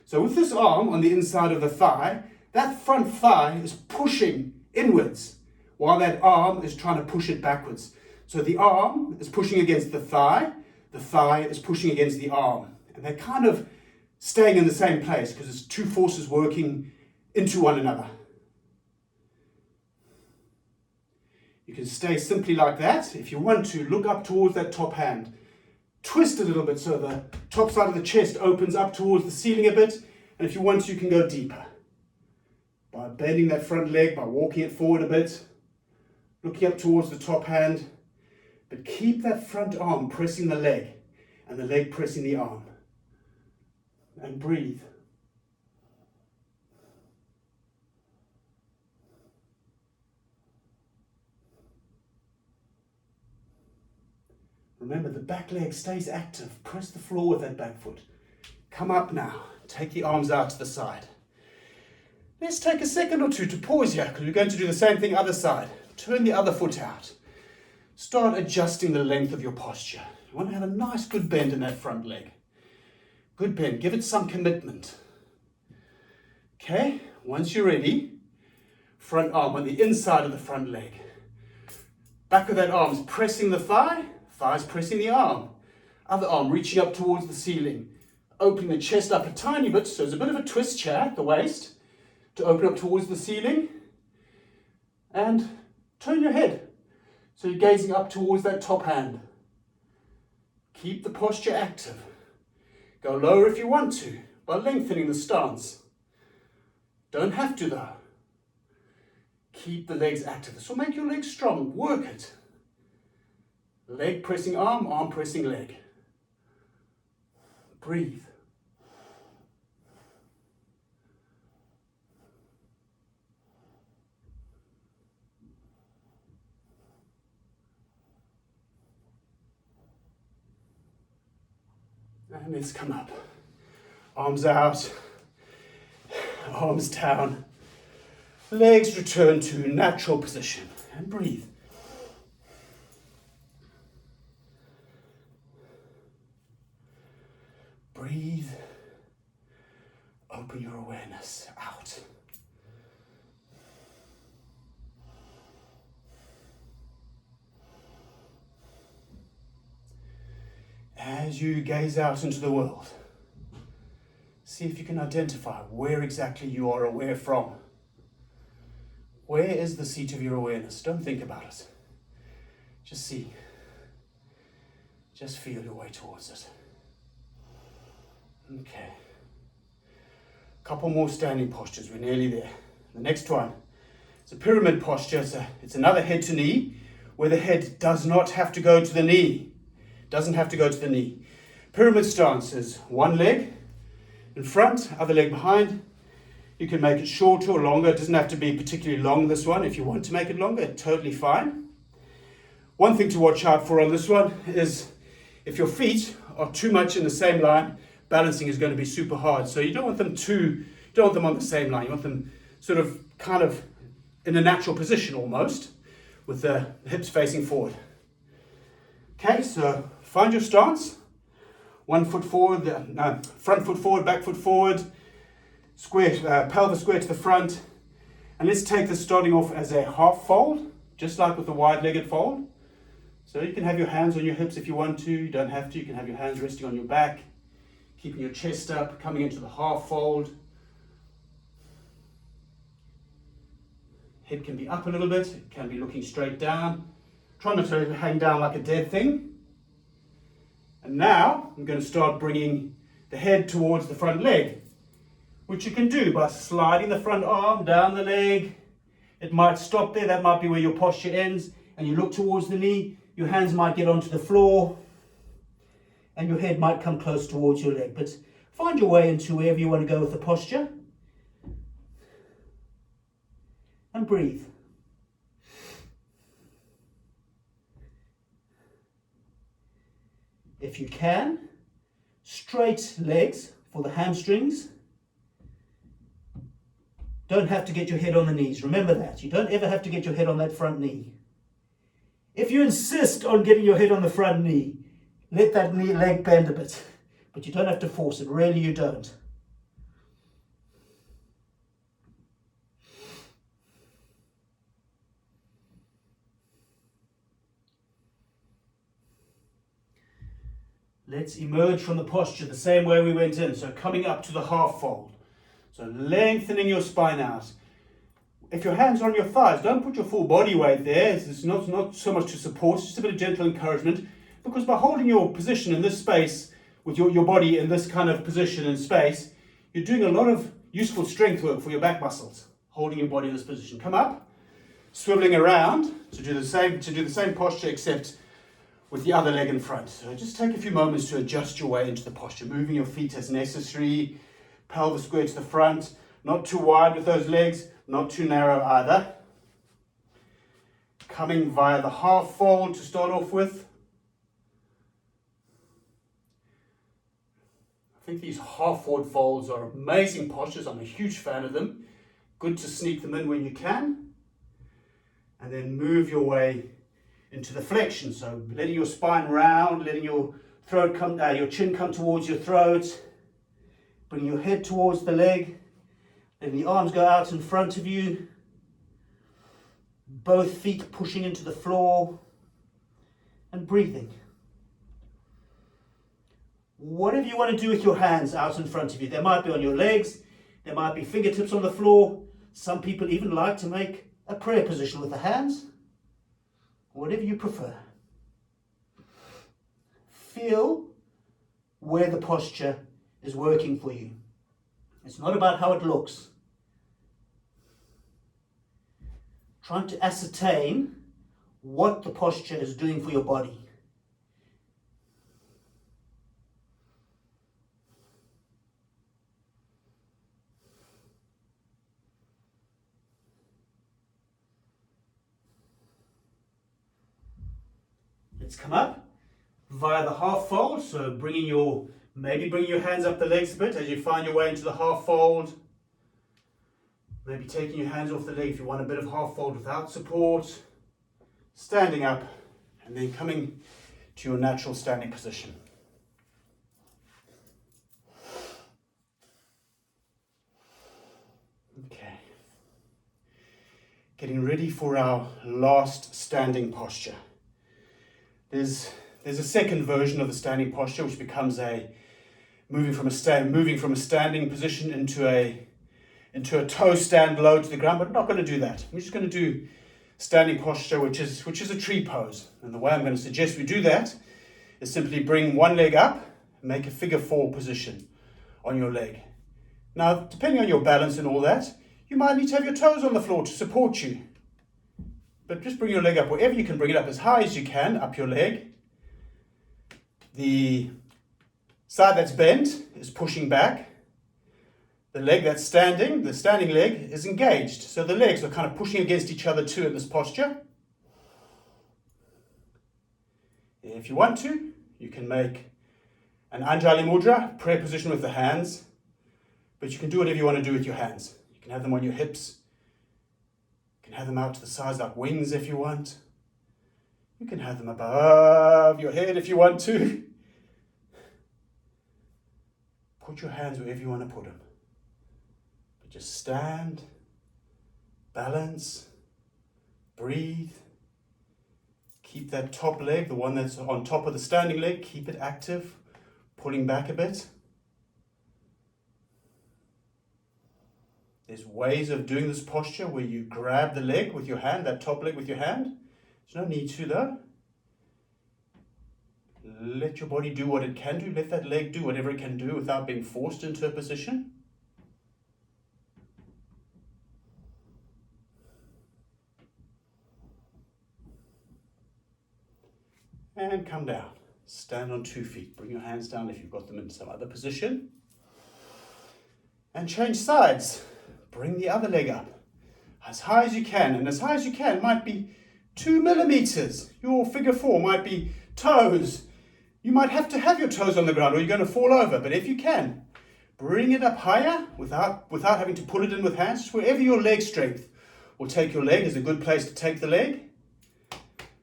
So with this arm on the inside of the thigh, that front thigh is pushing inwards while that arm is trying to push it backwards. So the arm is pushing against the thigh is pushing against the arm. And they're kind of staying in the same place because it's two forces working into one another. You can stay simply like that. If you want to, look up towards that top hand. Twist a little bit so the top side of the chest opens up towards the ceiling a bit. And if you want to, you can go deeper. By bending that front leg, by walking it forward a bit, looking up towards the top hand. But keep that front arm pressing the leg and the leg pressing the arm. And breathe. Remember, the back leg stays active. Press the floor with that back foot. Come up now. Take the arms out to the side. Let's take a second or two to pause here because we're going to do the same thing other side. Turn the other foot out. Start adjusting the length of your posture. You want to have a nice good bend in that front leg. Good bend. Give it some commitment. Okay, once you're ready, front arm on the inside of the front leg. Back of that arm is pressing the thigh. Thighs pressing the arm. Other arm reaching up towards the ceiling. Opening the chest up a tiny bit, so there's a bit of a twist here at the waist to open up towards the ceiling. And turn your head. So you're gazing up towards that top hand. Keep the posture active. Go lower if you want to, by lengthening the stance. Don't have to though. Keep the legs active. This will make your legs strong. Work it. Leg pressing arm, arm pressing leg. Breathe. And let's come up. Arms out, arms down. Legs return to natural position and breathe. Breathe. Open your awareness out. As you gaze out into the world, see if you can identify where exactly you are aware from. Where is the seat of your awareness? Don't think about it. Just see. Just feel your way towards it. Okay. Couple more standing postures. We're nearly there. The next one is a pyramid posture. It's another head to knee, where the head does not have to go to the knee. Doesn't have to go to the knee. Pyramid stance is one leg in front, other leg behind. You can make it shorter or longer. It doesn't have to be particularly long, this one. If you want to make it longer, totally fine. One thing to watch out for on this one is if your feet are too much in the same line, balancing is going to be super hard. So you don't want them on the same line. You want them sort of kind of in a natural position almost, with the hips facing forward. Okay, so find your stance. 1 foot forward, front foot forward, back foot forward, square, pelvis square to the front. And let's take this starting off as a half fold, just like with the wide-legged fold. So you can have your hands on your hips if you want to. You don't have to. You can have your hands resting on your back, keeping your chest up, coming into the half fold. Head can be up a little bit. It can be looking straight down. Try not to hang down like a dead thing. And now I'm going to start bringing the head towards the front leg, which you can do by sliding the front arm down the leg. It might stop there. That might be where your posture ends. And you look towards the knee. Your hands might get onto the floor. And your head might come close towards your leg. But find your way into wherever you want to go with the posture. And breathe. If you can, straight legs for the hamstrings. Don't have to get your head on the knees. Remember that. You don't ever have to get your head on that front knee. If you insist on getting your head on the front knee, let that knee leg bend a bit. But you don't have to force it. Really, you don't. Let's emerge from the posture the same way we went in. So coming up to the half fold. So lengthening your spine out. If your hands are on your thighs, don't put your full body weight there. It's not so much to support, it's just a bit of gentle encouragement. Because by holding your position in this space, with your body in this kind of position and space, you're doing a lot of useful strength work for your back muscles. Holding your body in this position. Come up, swiveling around to do the same posture except with the other leg in front. So just take a few moments to adjust your way into the posture, moving your feet as necessary, pelvis square to the front, not too wide with those legs, not too narrow either. Coming via the half fold to start off with. I think these half forward folds are amazing postures. I'm a huge fan of them. Good to sneak them in when you can. And then move your way into the flexion. So letting your spine round, letting your throat come, your chin come towards your throat. Bring your head towards the leg. Letting the arms go out in front of you. Both feet pushing into the floor. And breathing. Whatever you want to do with your hands out in front of you. They might be on your legs. There might be fingertips on the floor. Some people even like to make a prayer position with the hands. Whatever you prefer. Feel where the posture is working for you. It's not about how it looks. Trying to ascertain what the posture is doing for your body. Let's come up via the half fold. So maybe bringing your hands up the legs a bit as you find your way into the half fold. Maybe taking your hands off the leg if you want a bit of half fold without support. Standing up and then coming to your natural standing position. Okay. Getting ready for our last standing posture. There's a second version of the standing posture which becomes moving from a standing position into a toe stand low to the ground, but we're not going to do that. We're just going to do standing posture, which is a tree pose. And the way I'm going to suggest we do that is simply bring one leg up and make a figure 4 position on your leg. Now, depending on your balance and all that, you might need to have your toes on the floor to support you. But just bring your leg up wherever you can, bring it up as high as you can, up your leg. The side that's bent is pushing back. The leg that's standing, the standing leg, is engaged. So the legs are kind of pushing against each other too in this posture. If you want to, you can make an Anjali Mudra, prayer position with the hands, but you can do whatever you want to do with your hands. You can have them on your hips. You can have them out to the sides like wings if you want. You can have them above your head if you want to. Put your hands wherever you want to put them. But just stand, balance, breathe. Keep that top leg, the one that's on top of the standing leg, keep it active, pulling back a bit. There's ways of doing this posture where you grab the leg with your hand, that top leg with your hand. There's no need to though. Let your body do what it can do. Let that leg do whatever it can do without being forced into a position. And come down. Stand on 2 feet. Bring your hands down if you've got them in some other position. And change sides. Bring the other leg up as high as you can. And as high as you can might be 2 millimeters. Your figure 4 might be toes. You might have to have your toes on the ground or you're going to fall over. But if you can, bring it up higher without having to pull it in with hands. Just wherever your leg strength will take your leg is a good place to take the leg.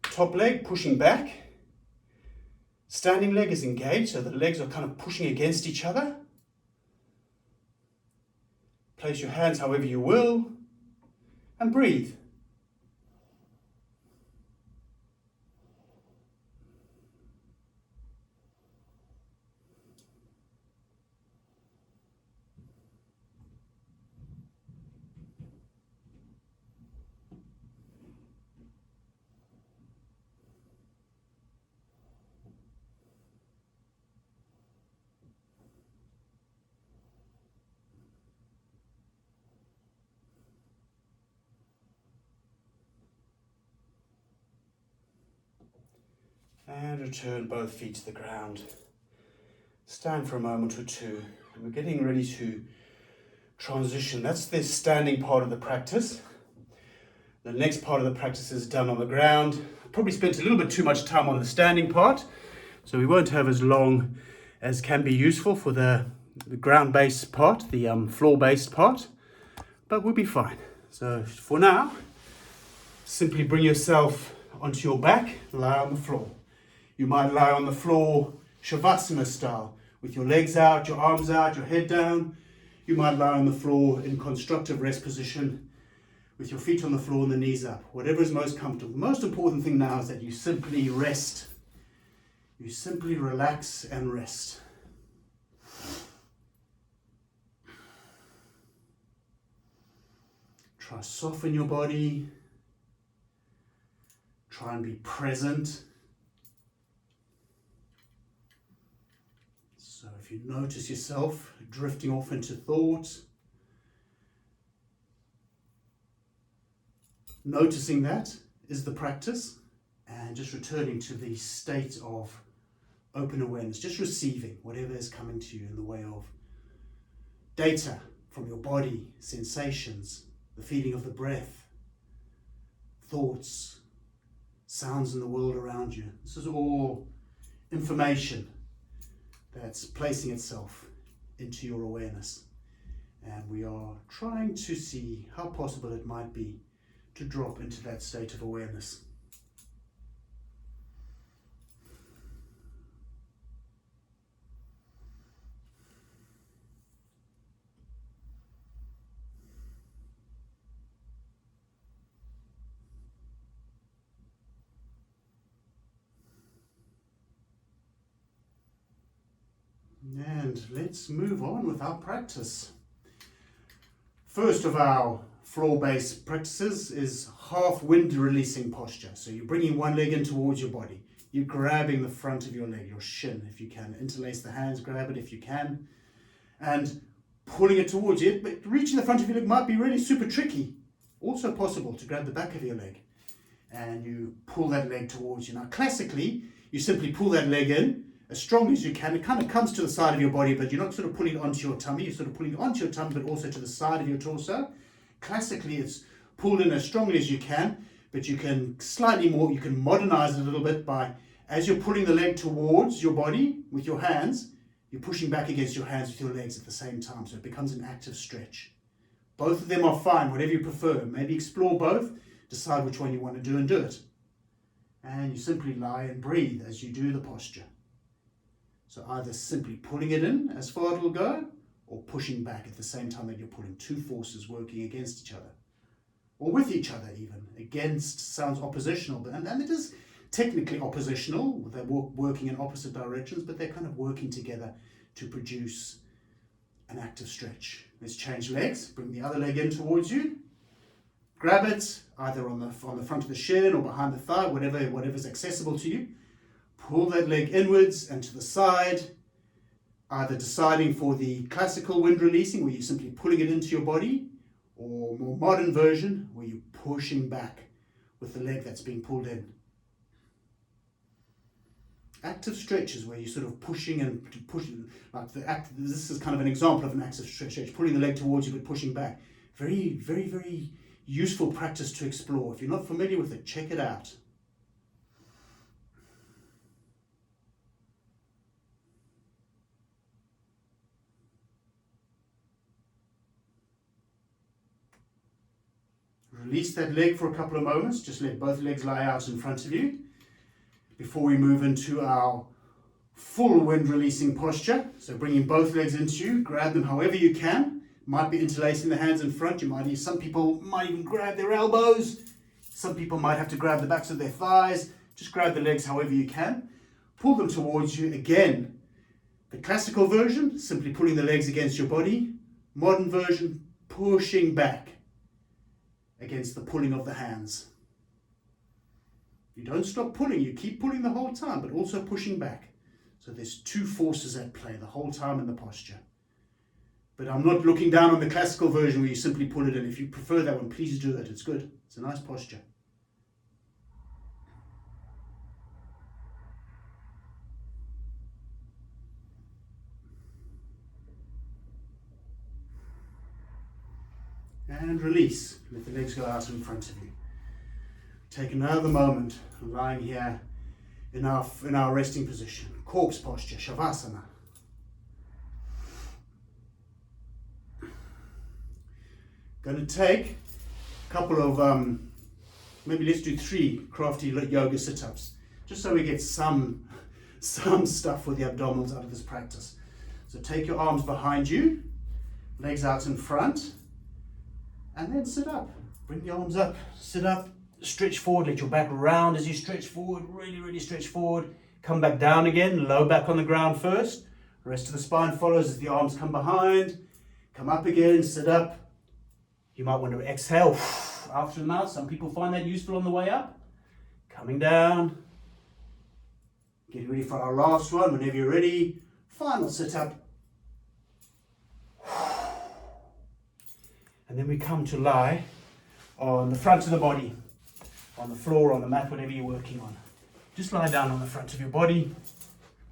Top leg pushing back. Standing leg is engaged, so the legs are kind of pushing against each other. Place your hands however you will, and breathe. And return both feet to the ground. Stand for a moment or two. And we're getting ready to transition. That's the standing part of the practice. The next part of the practice is done on the ground. I probably spent a little bit too much time on the standing part, so we won't have as long as can be useful for the ground-based part, the floor-based part, but we'll be fine. So for now, simply bring yourself onto your back, lie on the floor. You might lie on the floor Shavasana style, with your legs out, your arms out, your head down. You might lie on the floor in constructive rest position, with your feet on the floor and the knees up. Whatever is most comfortable. The most important thing now is that you simply rest. You simply relax and rest. Try to soften your body. Try and be present. So if you notice yourself drifting off into thought, noticing that is the practice, and just returning to the state of open awareness, just receiving whatever is coming to you in the way of data from your body, sensations, the feeling of the breath, thoughts, sounds in the world around you. This is all information that's placing itself into your awareness. And we are trying to see how possible it might be to drop into that state of awareness. And let's move on with our practice. First of our floor-based practices is half wind releasing posture. So you're bringing one leg in towards your body. You're grabbing the front of your leg, your shin if you can. Interlace the hands, grab it if you can. And pulling it towards you. But reaching the front of your leg might be really super tricky. Also possible to grab the back of your leg. And you pull that leg towards you. Now classically, you simply pull that leg in as strongly as you can. It kind of comes to the side of your body, but you're not sort of pulling it onto your tummy. You're sort of pulling it onto your tummy, but also to the side of your torso. Classically, it's pulled in as strongly as you can, but you can slightly more, you can modernize it a little bit by, as you're pulling the leg towards your body with your hands, you're pushing back against your hands with your legs at the same time, so it becomes an active stretch. Both of them are fine, whatever you prefer. Maybe explore both, decide which one you want to do and do it. And you simply lie and breathe as you do the posture. So either simply pulling it in as far as it will go, or pushing back at the same time that you're pulling. Two forces working against each other. Or with each other even. Against sounds oppositional, but and it is technically oppositional. They're working in opposite directions, but they're kind of working together to produce an active stretch. Let's change legs. Bring the other leg in towards you. Grab it either on the front of the shin or behind the thigh, whatever's accessible to you. Pull that leg inwards and to the side, either deciding for the classical wind releasing, where you're simply pulling it into your body, or more modern version, where you're pushing back with the leg that's being pulled in. Active stretches where you're sort of pushing and pushing, like this is kind of an example of an active stretch, pulling the leg towards you but pushing back. Very, very, very useful practice to explore. If you're not familiar with it, check it out. Release that leg for a couple of moments. Just let both legs lie out in front of you before we move into our full wind releasing posture. So bringing both legs into you, grab them however you can. Might be interlacing the hands in front. Some people might even grab their elbows. Some people might have to grab the backs of their thighs. Just grab the legs however you can. Pull them towards you. Again, the classical version, simply pulling the legs against your body. Modern version, pushing back against the pulling of the hands. You don't stop pulling, you keep pulling the whole time, but also pushing back. So there's two forces at play the whole time in the posture. But I'm not looking down on the classical version where you simply pull it in. If you prefer that one, please do it. It's good. It's a nice posture. And release. Let the legs go out in front of you. Take another moment, lying here in our resting position. Corpse posture, Shavasana. Going to take a couple of, maybe let's do 3 crafty yoga sit-ups, just so we get some stuff for the abdominals out of this practice. So take your arms behind you, legs out in front, and then sit up. Bring the arms up, sit up, stretch forward, let your back round as you stretch forward, really, really stretch forward. Come back down again, low back on the ground first. The rest of the spine follows as the arms come behind. Come up again, sit up. You might want to exhale out through the mouth. Some people find that useful on the way up. Coming down. Getting ready for our last one. Whenever you're ready, final sit up. And then we come to lie on the front of the body, on the floor, on the mat, whatever you're working on. Just lie down on the front of your body.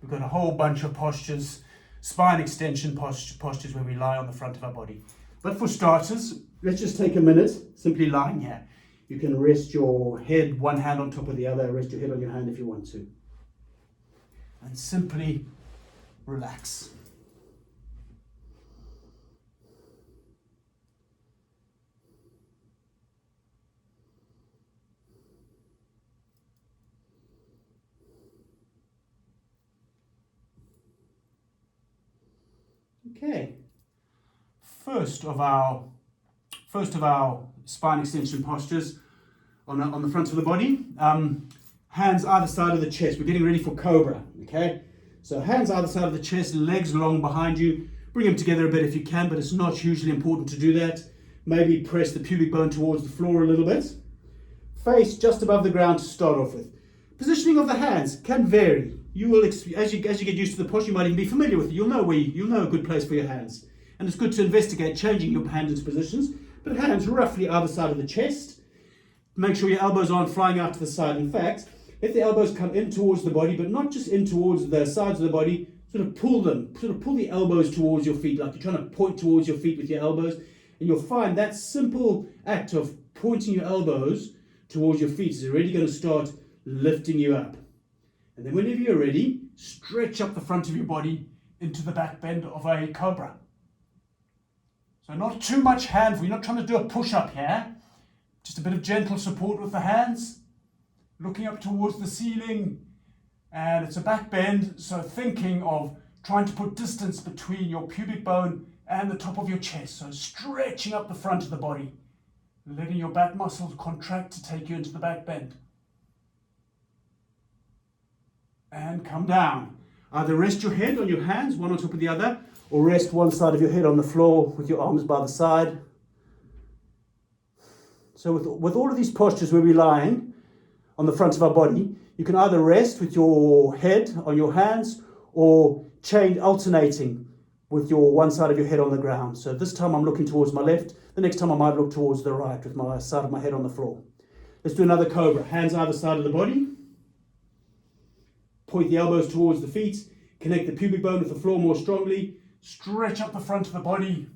We've got a whole bunch of postures, spine extension postures where we lie on the front of our body. But for starters, let's just take a minute, simply lying here. You can rest your head, one hand on top of the other, rest your head on your hand if you want to. And simply relax. Okay, first of our spine extension postures on the front of the body. Hands either side of the chest. We're getting ready for Cobra. Okay, so hands either side of the chest, legs long behind you. Bring them together a bit if you can, but it's not hugely important to do that. Maybe press the pubic bone towards the floor a little bit. Face just above the ground to start off with. Positioning of the hands can vary. You will, as you get used to the posture, you might even be familiar with it. You'll know a good place for your hands. And it's good to investigate changing your hand into positions. But hands roughly either side of the chest. Make sure your elbows aren't flying out to the side. In fact, If the elbows come in towards the body, but not just in towards the sides of the body, sort of pull the elbows towards your feet, like you're trying to point towards your feet with your elbows. And you'll find that simple act of pointing your elbows towards your feet is already going to start lifting you up. And then whenever you're ready, stretch up the front of your body into the back bend of a Cobra. So not too much hand, we're not trying to do a push-up here. Just a bit of gentle support with the hands, looking up towards the ceiling. And it's a back bend, so thinking of trying to put distance between your pubic bone and the top of your chest. So stretching up the front of the body, letting your back muscles contract to take you into the back bend. And come down. Either rest your head on your hands, one on top of the other, or rest one side of your head on the floor with your arms by the side. So with all of these postures where we're lying on the front of our body, you can either rest with your head on your hands or change alternating with your one side of your head on the ground. So this time I'm looking towards my left, the next time I might look towards the right with my side of my head on the floor. Let's do another Cobra. Hands either side of the body. Point the elbows towards the feet. Connect the pubic bone with the floor more strongly. Stretch up the front of the body.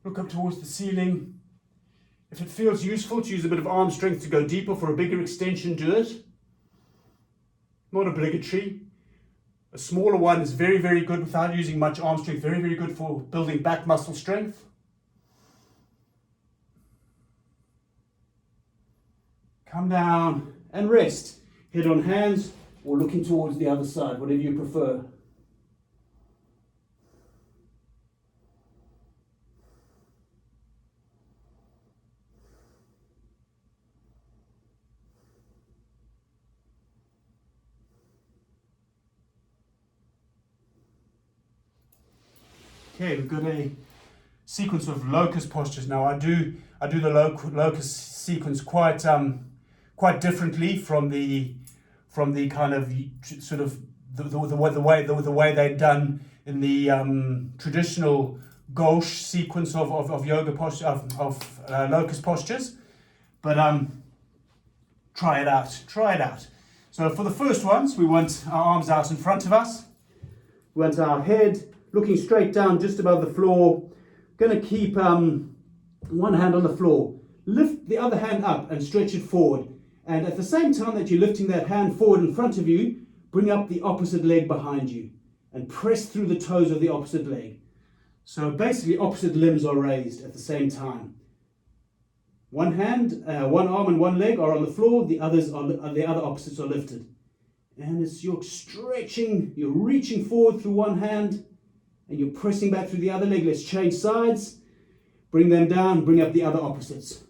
Look up towards the ceiling. If it feels useful to use a bit of arm strength to go deeper for a bigger extension, do it. Not obligatory. A smaller one is very, very good without using much arm strength. Very, very good for building back muscle strength. Come down and rest. Head on hands or looking towards the other side, whatever you prefer. Okay, we've got a sequence of Locus postures now. I do the Locus sequence quite differently from the kind of sort of the way they're done in the traditional gauche sequence of yoga posture of Locus postures. But try it out. So for the first ones, we want our arms out in front of us. We want our head looking straight down just above the floor. Going to keep one hand on the floor. Lift the other hand up and stretch it forward. And at the same time that you're lifting that hand forward in front of you, bring up the opposite leg behind you and press through the toes of the opposite leg. So basically opposite limbs are raised at the same time. One hand, one arm and one leg are on the floor, the other opposites are lifted. And as you're stretching, you're reaching forward through one hand and you're pressing back through the other leg. Let's change sides. Bring them down, bring up the other opposites.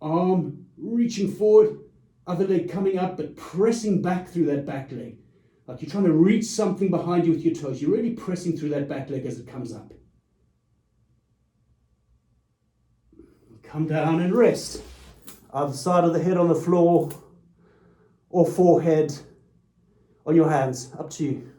Arm reaching forward, other leg coming up, but pressing back through that back leg. Like you're trying to reach something behind you with your toes. You're really pressing through that back leg as it comes up. Come down and rest. Either side of the head on the floor or forehead on your hands. Up to you.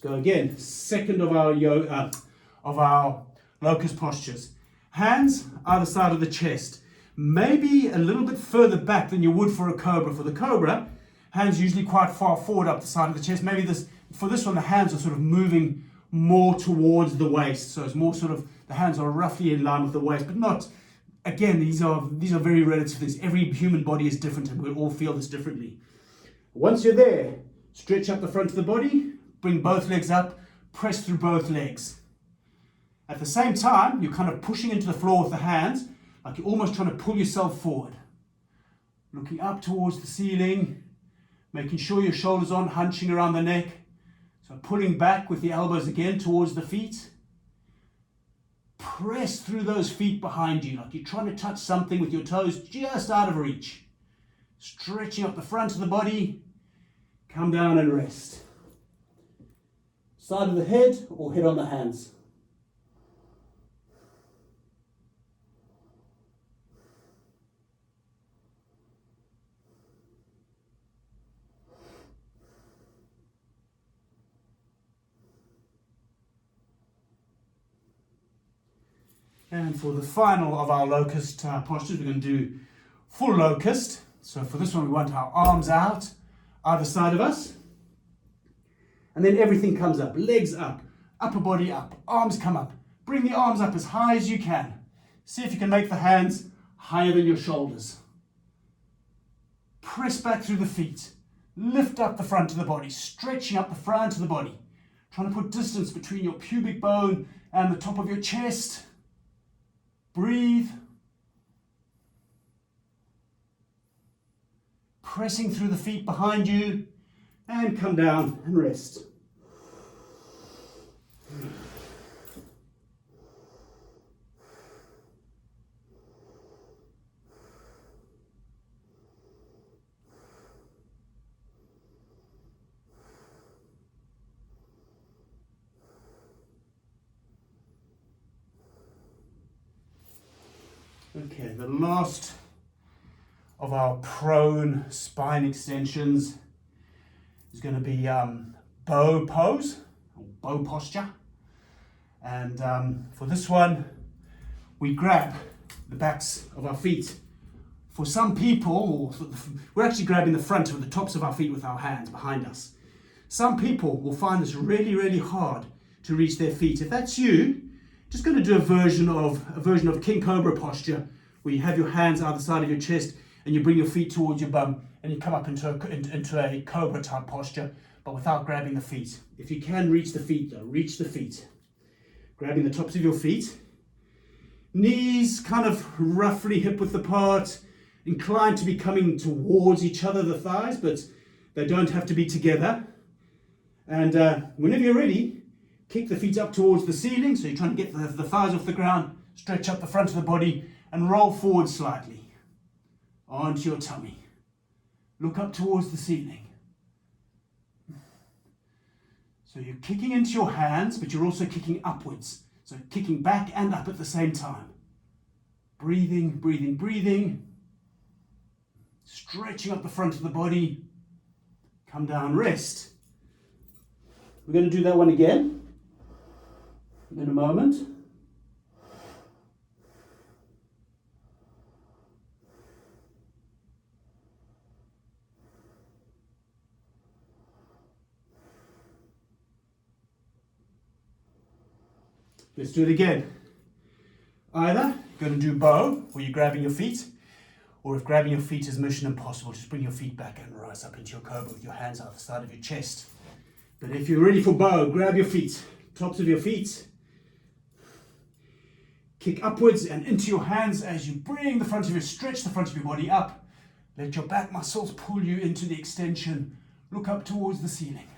Go again. Second of our Locus postures. Hands either side of the chest. Maybe a little bit further back than you would for a Cobra. For the Cobra, hands usually quite far forward up the side of the chest. Maybe for this one, the hands are sort of moving more towards the waist. So it's more sort of, the hands are roughly in line with the waist, but not, again, these are very relative things. Every human body is different and we all feel this differently. Once you're there, stretch up the front of the body. Bring both legs up, press through both legs. At the same time, you're kind of pushing into the floor with the hands, like you're almost trying to pull yourself forward. Looking up towards the ceiling, making sure your shoulders aren't hunching around the neck. So pulling back with the elbows again towards the feet. Press through those feet behind you, like you're trying to touch something with your toes just out of reach. Stretching up the front of the body, come down and rest. Side of the head or head on the hands. And for the final of our locust postures, we're going to do full locust. So for this one, we want our arms out, either side of us. And then everything comes up, legs up, upper body up, arms come up. Bring the arms up as high as you can. See if you can make the hands higher than your shoulders. Press back through the feet. Lift up the front of the body, stretching up the front of the body. Trying to put distance between your pubic bone and the top of your chest. Breathe. Pressing through the feet behind you. And come down and rest. Okay, the last of our prone spine extensions is going to be bow pose, or bow posture. And for this one, we grab the backs of our feet. For some people, we're actually grabbing the front of the tops of our feet with our hands behind us. Some people will find this really, really hard to reach their feet. If that's you, just going to do a version of King Cobra posture, where you have your hands either side of your chest and you bring your feet towards your bum and you come up into a Cobra type posture, but without grabbing the feet. If you can reach the feet though, reach the feet. Grabbing the tops of your feet. Knees kind of roughly hip width apart, inclined to be coming towards each other, the thighs, but they don't have to be together. And whenever you're ready, kick the feet up towards the ceiling, so you're trying to get the thighs off the ground, stretch up the front of the body, and roll forward slightly onto your tummy. Look up towards the ceiling. So you're kicking into your hands, but you're also kicking upwards. So kicking back and up at the same time. Breathing, breathing, breathing. Stretching up the front of the body. Come down, rest. We're going to do that one again in a moment. Let's do it again. Either you're going to do bow, where you're grabbing your feet, or if grabbing your feet is mission impossible, just bring your feet back and rise up into your Cobra with your hands out the side of your chest. But if you're ready for bow, grab your feet, tops of your feet. Kick upwards and into your hands as you bring the front of your, stretch the front of your body up. Let your back muscles pull you into the extension. Look up towards the ceiling.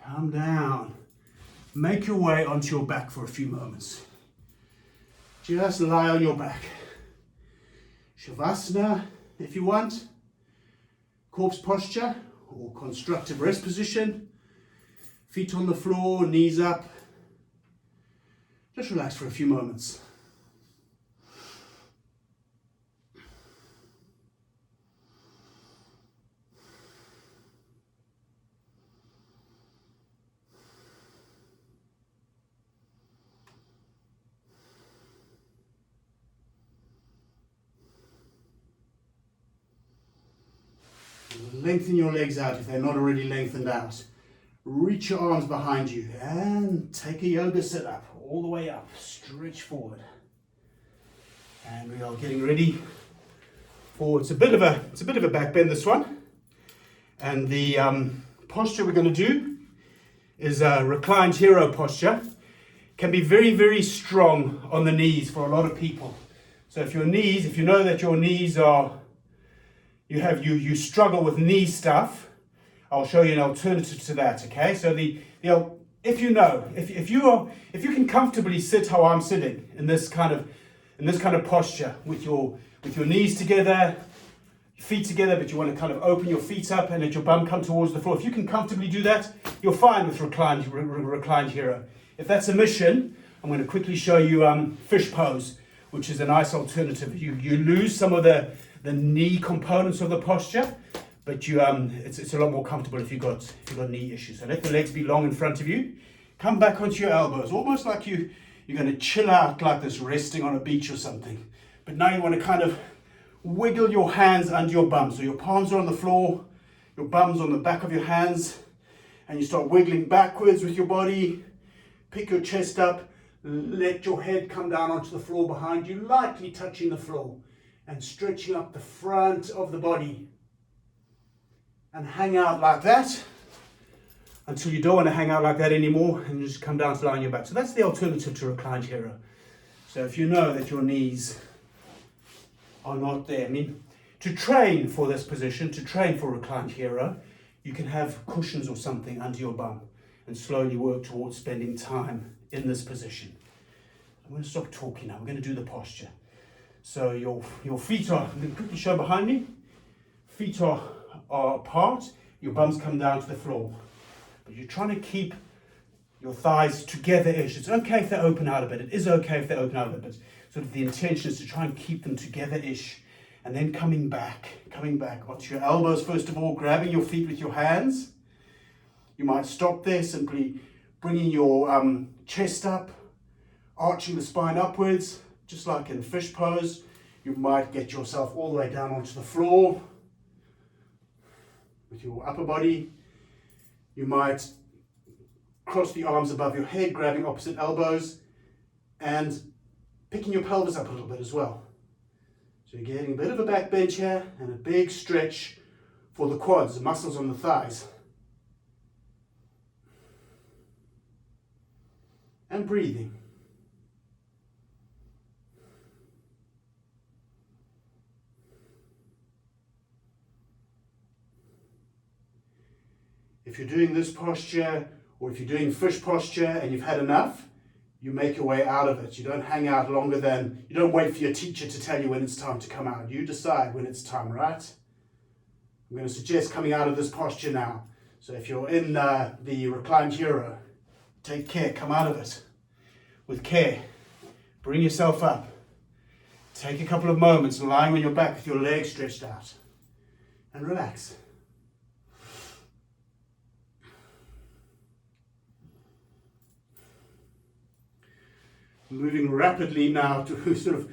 Come down. Make your way onto your back for a few moments. Just lie on your back. Shavasana, if you want. Corpse posture or constructive rest position. Feet on the floor, knees up. Just relax for a few moments. Lengthen your legs out if they're not already lengthened out. Reach your arms behind you and take a yoga sit up, all the way up. Stretch forward. And we are getting ready for, it's a bit of a back bend, this one. And the posture we're going to do is a reclined hero posture. Can be very, very strong on the knees for a lot of people. So if you know that your knees are, you struggle with knee stuff, I'll show you an alternative to that. Okay, so if you can comfortably sit how I'm sitting in this kind of posture with your knees together, feet together, but you want to kind of open your feet up and let your bum come towards the floor. If you can comfortably do that, you're fine with reclined hero. If that's a mission, I'm going to quickly show you fish pose, which is a nice alternative. You lose some of the the knee components of the posture, but you it's a lot more comfortable if you've got knee issues. So let the legs be long in front of you. Come back onto your elbows, almost like you're going to chill out like this, resting on a beach or something. But now you want to kind of wiggle your hands under your bum. So your palms are on the floor, your bum's on the back of your hands, and you start wiggling backwards with your body. Pick your chest up, let your head come down onto the floor behind you, lightly touching the floor, and stretching up the front of the body. And hang out like that until you don't want to hang out like that anymore, and you just come down to lie on your back. So that's the alternative to reclined hero. So if you know that your knees are not there, I mean, to train for this position, to train for reclined hero, you can have cushions or something under your bum and slowly work towards spending time in this position. I'm going to stop talking now. We're going to do the posture. So your feet are, I'm going to quickly show behind me. Feet are apart, your bums come down to the floor. But you're trying to keep your thighs together-ish. It's okay if they open out a bit. It is okay if they open out a bit. But sort of the intention is to try and keep them together-ish. And then coming back onto your elbows first of all, grabbing your feet with your hands. You might stop there, simply bringing your chest up, arching the spine upwards, just like in fish pose. You might get yourself all the way down onto the floor with your upper body. You might cross the arms above your head, grabbing opposite elbows, and picking your pelvis up a little bit as well. So you're getting a bit of a back bend here and a big stretch for the quads, the muscles on the thighs. And breathing. If you're doing this posture, or if you're doing fish posture and you've had enough, you make your way out of it. You don't hang out longer than, you don't wait for your teacher to tell you when it's time to come out. You decide when it's time, right? I'm going to suggest coming out of this posture now. So if you're in the reclined hero, take care, come out of it with care. Bring yourself up. Take a couple of moments lying on your back with your legs stretched out and relax. Moving rapidly now to sort of,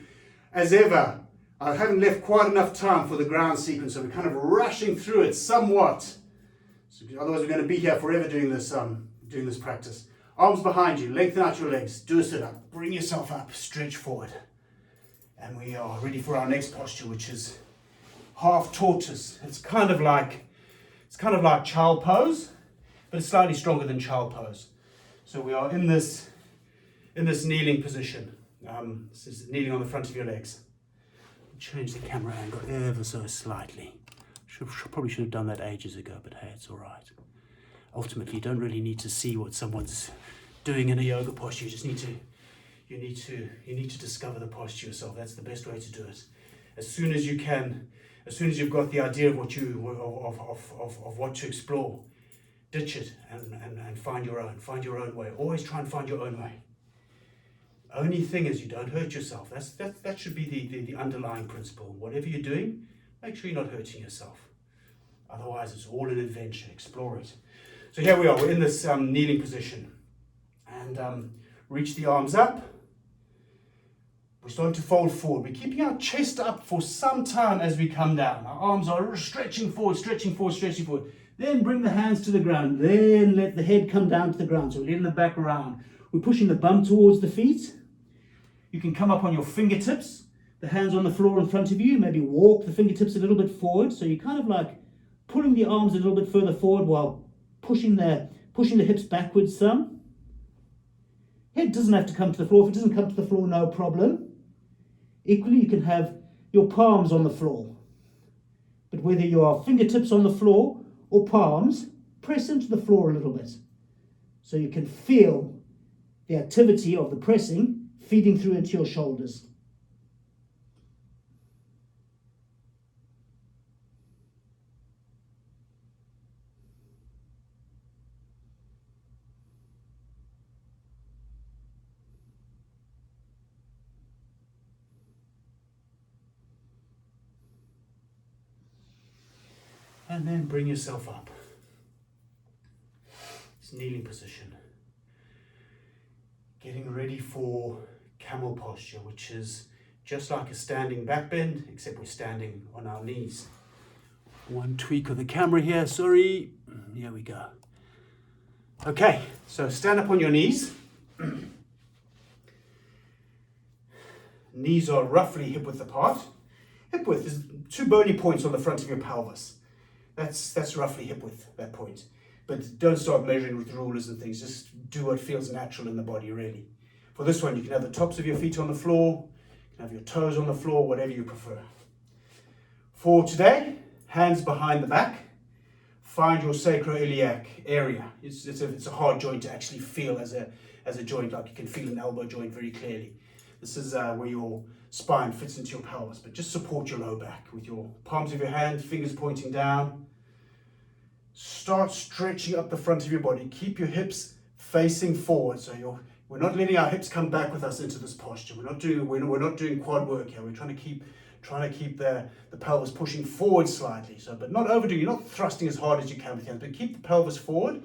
as ever, I haven't left quite enough time for the ground sequence, so we're kind of rushing through it somewhat. So otherwise we're going to be here forever doing this practice. Arms behind you, lengthen out your legs, do a sit-up, bring yourself up, stretch forward. And we are ready for our next posture, which is half tortoise. It's kind of like child pose, but it's slightly stronger than child pose. So we are in this kneeling position. This is kneeling on the front of your legs. Change the camera angle ever so slightly. Probably should have done that ages ago, but hey, it's all right. Ultimately, you don't really need to see what someone's doing in a yoga posture. You just need to discover the posture yourself. That's the best way to do it. As soon as you can, as soon as you've got the idea of what to explore, ditch it and find your own way. Always try and find your own way. Only thing is, you don't hurt yourself. That should be the underlying principle. Whatever you're doing, make sure you're not hurting yourself. Otherwise, it's all an adventure. Explore it. So here we are. We're in this kneeling position. And reach the arms up. We're starting to fold forward. We're keeping our chest up for some time as we come down. Our arms are stretching forward, stretching forward, stretching forward. Then bring the hands to the ground. Then let the head come down to the ground. So we're letting the back around. We're pushing the bum towards the feet. You can come up on your fingertips, the hands on the floor in front of you, maybe walk the fingertips a little bit forward. So you're kind of like pulling the arms a little bit further forward while pushing the hips backwards some. Head doesn't have to come to the floor. If it doesn't come to the floor, no problem. Equally, you can have your palms on the floor. But whether you are fingertips on the floor or palms, press into the floor a little bit. So you can feel the activity of the pressing feeding through into your shoulders. And then bring yourself up. It's kneeling position. Getting ready for camel posture, which is just like a standing back bend, except we're standing on our knees. One tweak of the camera here, sorry. Here we go. Okay, so stand up on your knees. Knees are roughly hip width apart. Hip width is 2 bony points on the front of your pelvis. That's roughly hip width, that point. But don't start measuring with rulers and things. Just do what feels natural in the body, really. For this one, you can have the tops of your feet on the floor. You can have your toes on the floor, whatever you prefer. For today, hands behind the back. Find your sacroiliac area. It's a hard joint to actually feel as a joint, like you can feel an elbow joint very clearly. This is where your spine fits into your pelvis, but just support your low back with your palms of your hand, fingers pointing down. Start stretching up the front of your body. Keep your hips facing forward. So we're not letting our hips come back with us into this posture. We're not doing quad work here. We're trying to keep the pelvis pushing forward slightly. So, but not overdoing. You're not thrusting as hard as you can with your hands, but keep the pelvis forward.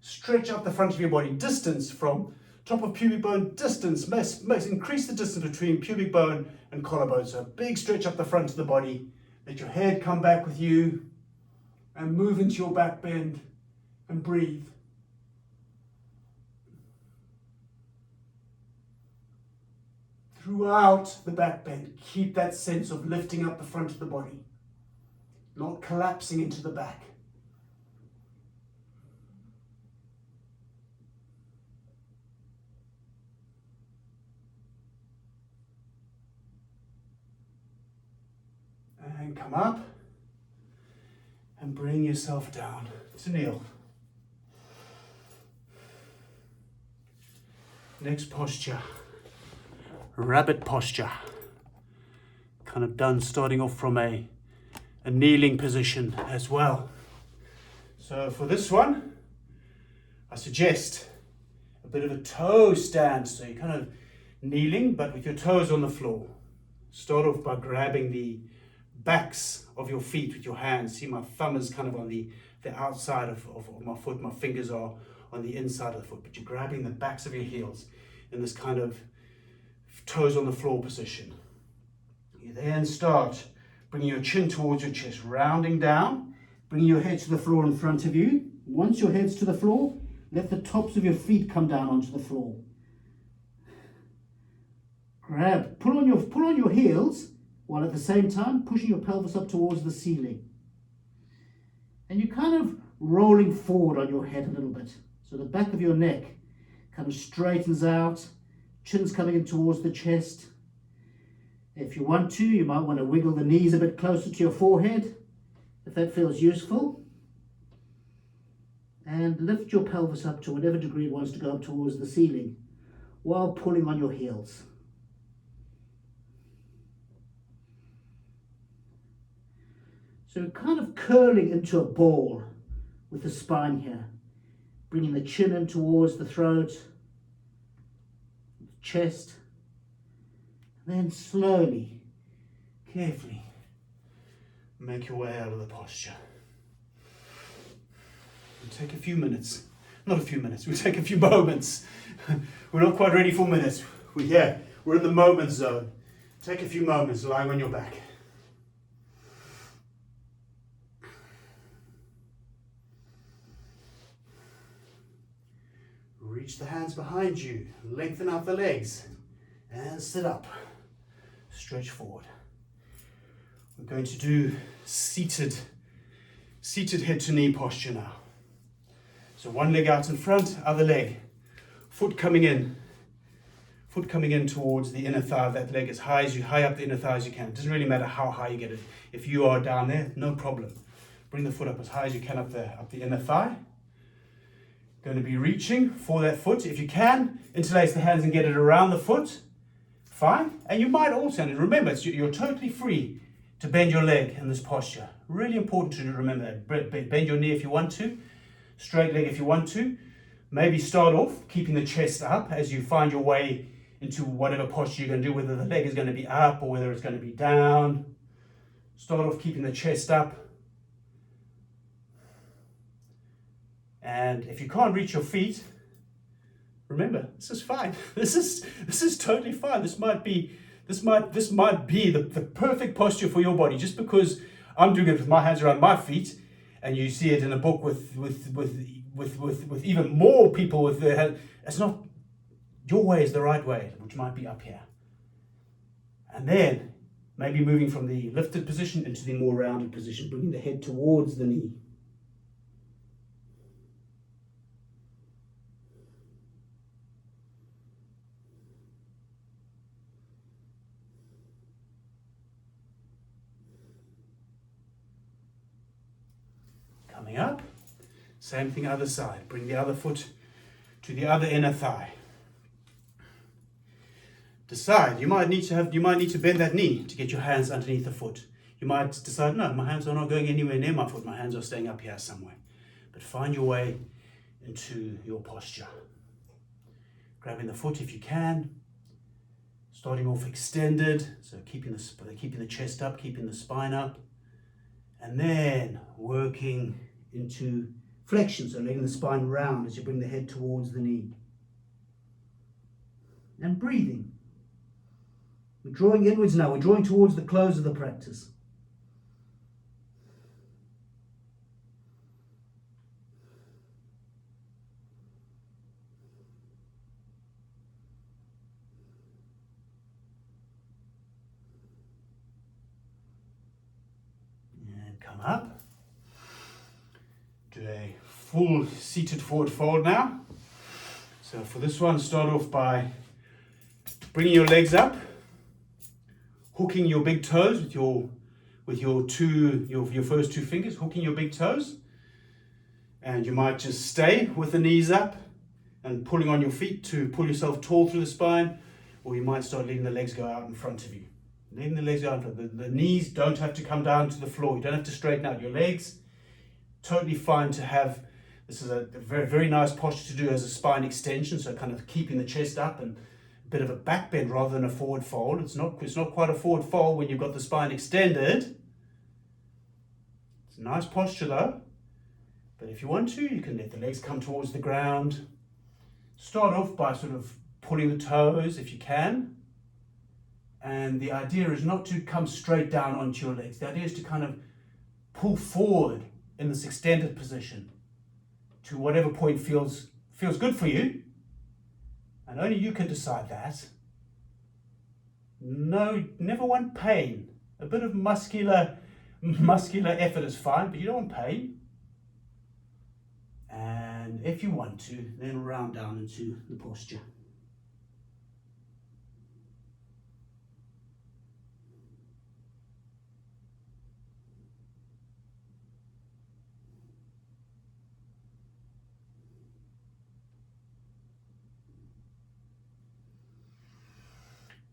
Stretch up the front of your body. Distance from top of pubic bone, distance. Increase the distance between pubic bone and collarbone. So a big stretch up the front of the body. Let your head come back with you. And move into your back bend and breathe. Throughout the back bend, keep that sense of lifting up the front of the body, not collapsing into the back. And come up. And bring yourself down to kneel. Next posture, rabbit posture. Kind of done starting off from a kneeling position as well. So for this one, I suggest a bit of a toe stand. So you're kind of kneeling, but with your toes on the floor. Start off by grabbing the backs of your feet with your hands. See, my thumb is kind of on the outside of my foot. My fingers are on the inside of the foot, but you're grabbing the backs of your heels in this kind of toes on the floor position. You then start bringing your chin towards your chest, rounding down, bringing your head to the floor in front of you. Once your head's to the floor, let the tops of your feet come down onto the floor. Pull on your heels, while at the same time pushing your pelvis up towards the ceiling. And you're kind of rolling forward on your head a little bit. So the back of your neck kind of straightens out, chin's coming in towards the chest. If you want to, you might want to wiggle the knees a bit closer to your forehead, if that feels useful. And lift your pelvis up to whatever degree it wants to go up towards the ceiling, while pulling on your heels. So kind of curling into a ball with the spine here. Bringing the chin in towards the throat, chest. And then slowly, carefully, make your way out of the posture. It'll take a few minutes. Not a few minutes, we'll take a few moments. We're not quite ready for minutes. We're in the moment zone. Take a few moments lying on your back. Reach the hands behind you, lengthen out the legs, and sit up. Stretch forward. We're going to do seated head to knee posture now. So one leg out in front, other leg. Foot coming in towards the inner thigh of that leg as high up the inner thigh as you can. It doesn't really matter how high you get it. If you are down there, no problem. Bring the foot up as high as you can up the inner thigh. Going to be reaching for that foot. If you can, interlace the hands and get it around the foot. Fine. And you might also, and remember, you're totally free to bend your leg in this posture. Really important to remember that. Bend your knee if you want to. Straight leg if you want to. Maybe start off keeping the chest up as you find your way into whatever posture you're going to do, whether the leg is going to be up or whether it's going to be down. Start off keeping the chest up. And if you can't reach your feet, remember, this is fine. This is totally fine. This might be the perfect posture for your body. Just because I'm doing it with my hands around my feet, and you see it in a book with even more people with their hands, it's not, your way is the right way, which might be up here. And then maybe moving from the lifted position into the more rounded position, bringing the head towards the knee. Coming up, same thing other side. Bring the other foot to the other inner thigh. Decide, you might need to bend that knee to get your hands underneath the foot. You might decide, no, my hands are not going anywhere near my foot, my hands are staying up here somewhere. But find your way into your posture. Grabbing the foot if you can, starting off extended, so keeping the chest up, keeping the spine up, and then working into flexion, so letting the spine round as you bring the head towards the knee. And breathing. We're drawing inwards now, we're drawing towards the close of the practice. And come up. Do a full seated forward fold now. So for this one, start off by bringing your legs up, hooking your big toes with your first two fingers, hooking your big toes. And you might just stay with the knees up and pulling on your feet to pull yourself tall through the spine, or you might start letting the legs go out in front of you. Letting the legs go out in front. The knees don't have to come down to the floor. You don't have to straighten out your legs. Totally fine to have. This is a very, very nice posture to do as a spine extension, so kind of keeping the chest up and a bit of a back bend rather than a forward fold. It's not quite a forward fold when you've got the spine extended. It's a nice posture though. But if you want to, you can let the legs come towards the ground. Start off by sort of pulling the toes if you can. And the idea is not to come straight down onto your legs. The idea is to kind of pull forward in this extended position to whatever point feels good for you. And only you can decide that. No, never want pain. A bit of muscular effort is fine, but you don't want pain. And if you want to, then round down into the posture.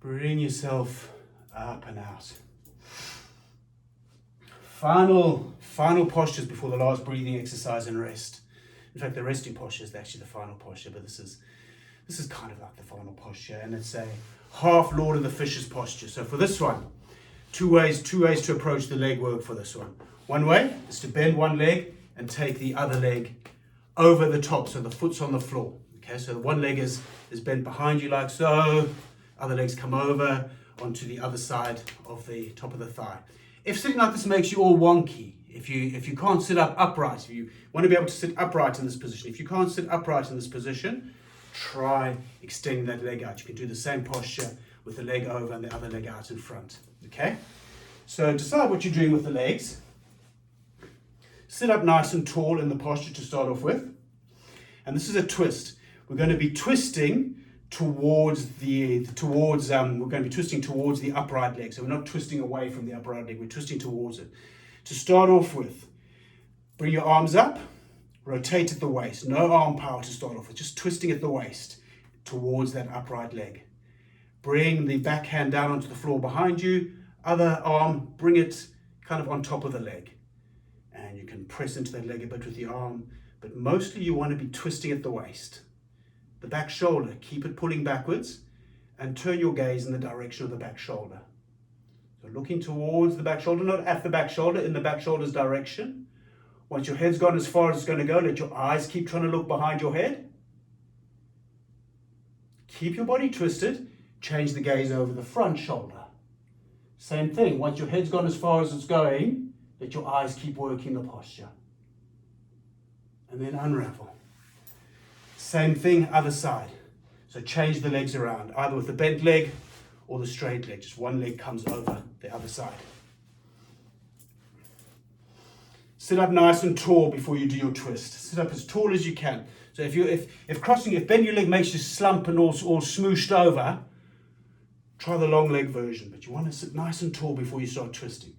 Bring yourself up and out. Final postures before the last breathing exercise and rest. In fact, the resting posture is actually the final posture, but this is kind of like the final posture, and it's a half Lord of the Fishes posture. So for this one, two ways to approach the leg work for this one. One way is to bend one leg and take the other leg over the top, so the foot's on the floor. Okay, so the one leg is bent behind you like so. Other legs come over onto the other side of the top of the thigh. If sitting like this makes you all wonky, if you can't sit up upright, if you want to be able to sit upright in this position, if you can't sit upright in this position, try extending that leg out. You can do the same posture with the leg over and the other leg out in front. Okay? So decide what you're doing with the legs. Sit up nice and tall in the posture to start off with. And this is a twist. We're going to be twisting towards the upright leg. So we're not twisting away from the upright leg, we're twisting towards it. To start off with, bring your arms up, rotate at the waist. No arm power to start off with, just twisting at the waist towards that upright leg. Bring the back hand down onto the floor behind you, other arm, bring it kind of on top of the leg. And you can press into that leg a bit with the arm, but mostly you want to be twisting at the waist. The back shoulder, keep it pulling backwards and turn your gaze in the direction of the back shoulder. So looking towards the back shoulder, not at the back shoulder, in the back shoulder's direction, Once your head's gone as far as it's going to go, let your eyes keep trying to look behind your head. Keep your body twisted. Change the gaze over the front shoulder. Same thing. Once your head's gone as far as it's going, let your eyes keep working the posture. And then unravel. Same thing, other side. So change the legs around, either with the bent leg or the straight leg. Just one leg comes over the other side. Sit up nice and tall before you do your twist. Sit up as tall as you can. So if bending your leg makes you slump and all smooshed over, try the long leg version. But you want to sit nice and tall before you start twisting.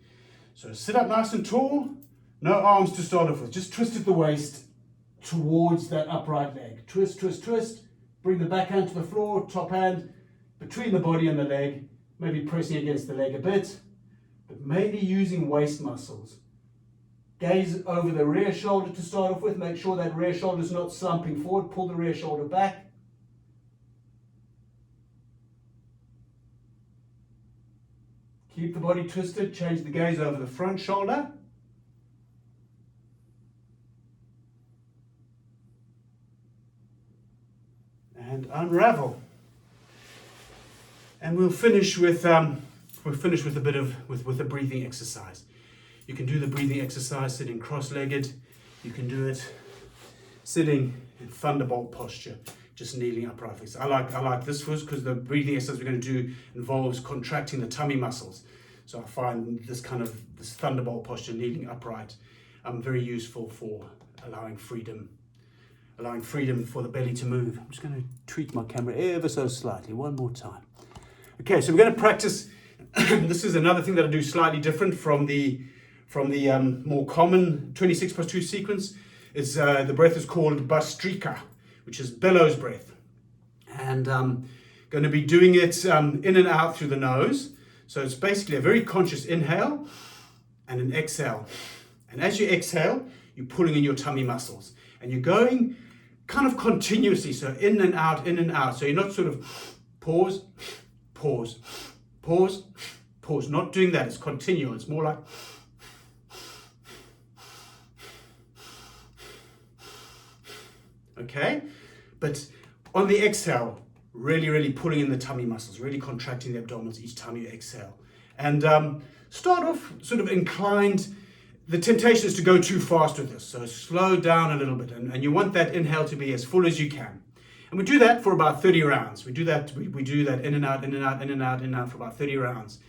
So sit up nice and tall. No arms to start off with. Just twist at the waist towards that upright leg. Twist, twist, twist. Bring the back hand to the floor, top hand between the body and the leg. Maybe pressing against the leg a bit. But maybe using waist muscles. Gaze over the rear shoulder to start off with. Make sure that rear shoulder is not slumping forward. Pull the rear shoulder back. Keep the body twisted. Change the gaze over the front shoulder. And unravel. And we'll finish with a bit of a breathing exercise. You can do the breathing exercise sitting cross-legged. You can do it sitting in thunderbolt posture, just kneeling upright. I like this first because the breathing exercise we're going to do involves contracting the tummy muscles. So I find this thunderbolt posture, kneeling upright, very useful for allowing freedom for the belly to move. I'm just going to tweak my camera ever so slightly. One more time. Okay, so we're going to practice. This is another thing that I do slightly different from the more common 26+2 sequence. It's the breath is called Bhastrika, which is bellows breath, and going to be doing it in and out through the nose. So it's basically a very conscious inhale and an exhale. And as you exhale, you're pulling in your tummy muscles, and you're going kind of continuously, so in and out, in and out. So you're not sort of pause, pause, pause, pause. Not doing that. It's continual. It's more like okay, but on the exhale, really pulling in the tummy muscles, really contracting the abdominals each time you exhale. And start off sort of inclined. The temptation is to go too fast with this, so slow down a little bit, and you want that inhale to be as full as you can. And we do that for about 30 rounds. We do that in and out, in and out, in and out, in and out for about 30 rounds.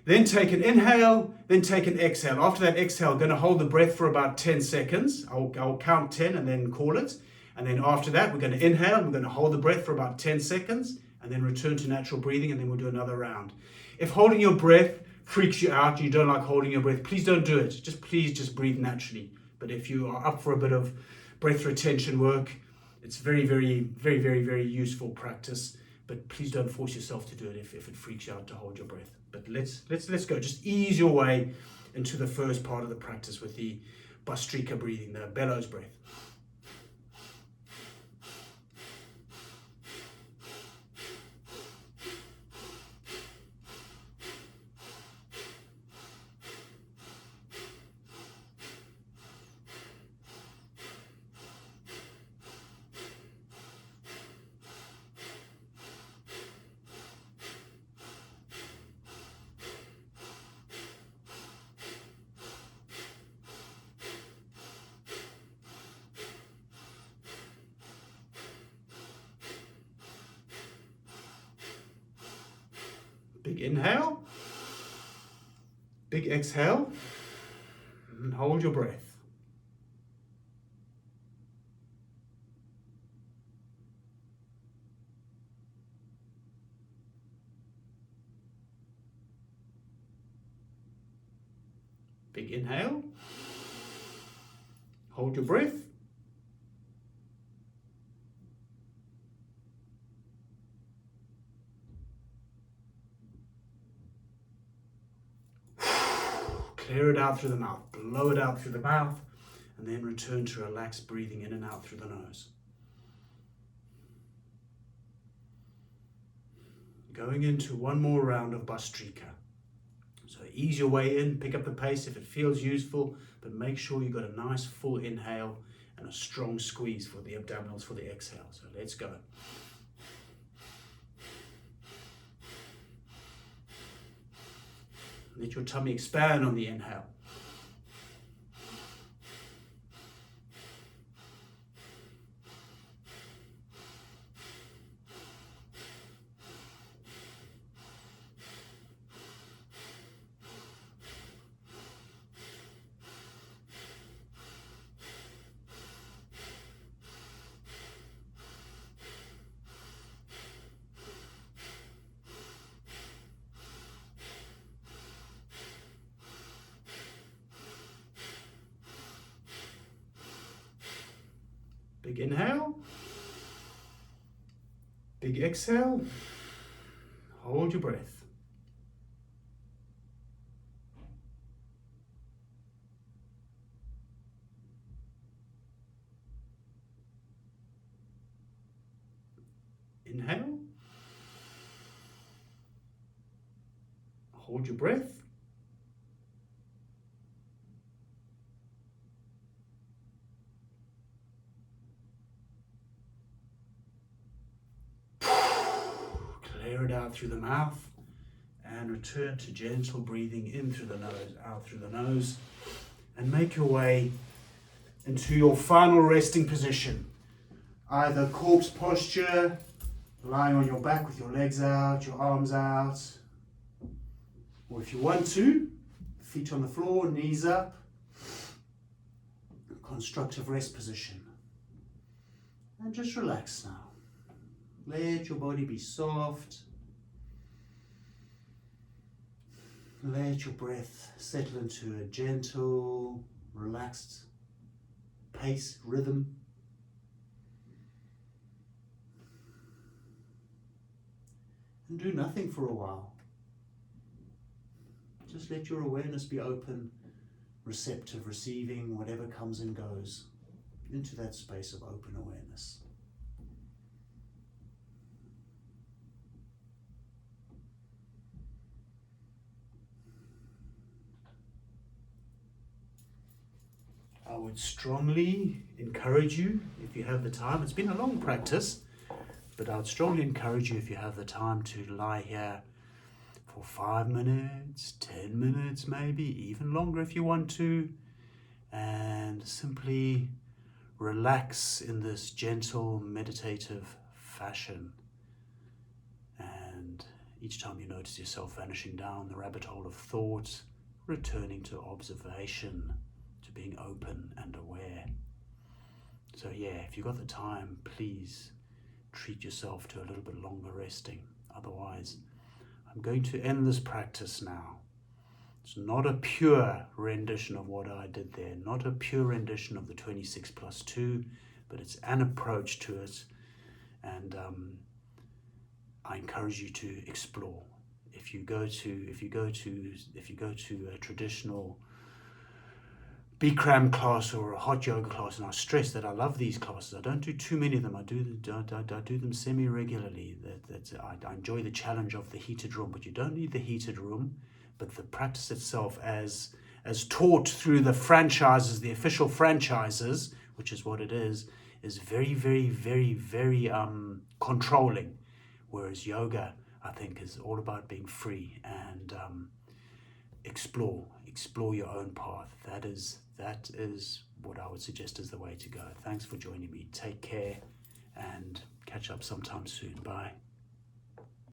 Then take an inhale, then take an exhale. After that exhale, going to hold the breath for about 10 seconds. I'll count 10 and then call it. And then after that, we're going to inhale, we're going to hold the breath for about 10 seconds, and then return to natural breathing, and then we'll do another round. If holding your breath freaks you out, you don't like holding your breath, please don't do it. Please just breathe naturally. But if you are up for a bit of breath retention work, it's very useful practice. But please don't force yourself to do it if it freaks you out to hold your breath. But let's go. Just ease your way into the first part of the practice with the Bhastrika breathing, the bellows breath. Big inhale, big exhale, and hold your breath. Big inhale, hold your breath. Clear it out through the mouth, blow it out through the mouth, and then return to relaxed breathing in and out through the nose. Going into one more round of Bhastrika. So ease your way in, pick up the pace if it feels useful, but make sure you've got a nice full inhale and a strong squeeze for the abdominals for the exhale. So let's go. Let your tummy expand on the inhale. Big inhale, big exhale, hold your breath. Inhale, hold your breath. Clear it out through the mouth and return to gentle breathing in through the nose, out through the nose, and make your way into your final resting position. Either corpse posture, lying on your back with your legs out, your arms out, or if you want to, feet on the floor, knees up, constructive rest position. And just relax now. Let your body be soft. Let your breath settle into a gentle, relaxed pace, rhythm. And do nothing for a while. Just let your awareness be open, receptive, receiving whatever comes and goes into that space of open awareness. I would strongly encourage you, if you have the time, it's been a long practice, but I would strongly encourage you, if you have the time, to lie here for 5 minutes, 10 minutes maybe, even longer if you want to, and simply relax in this gentle meditative fashion. And each time you notice yourself vanishing down the rabbit hole of thought, returning to observation, to being open and aware. So yeah, if you've got the time, please treat yourself to a little bit longer resting. Otherwise, I'm going to end this practice now. It's not a pure rendition of what I did there, not a pure rendition of the 26+2, but it's an approach to it, and I encourage you to explore. If you go to a traditional Bikram class or a hot yoga class, and I stress that I love these classes. I don't do too many of them. I do them semi-regularly. I enjoy the challenge of the heated room, but you don't need the heated room. But the practice itself, as taught through the franchises, the official franchises, which is what it is very, very, very, very controlling. Whereas yoga, I think, is all about being free and explore your own path. That is what I would suggest is the way to go. Thanks for joining me. Take care and catch up sometime soon. Bye.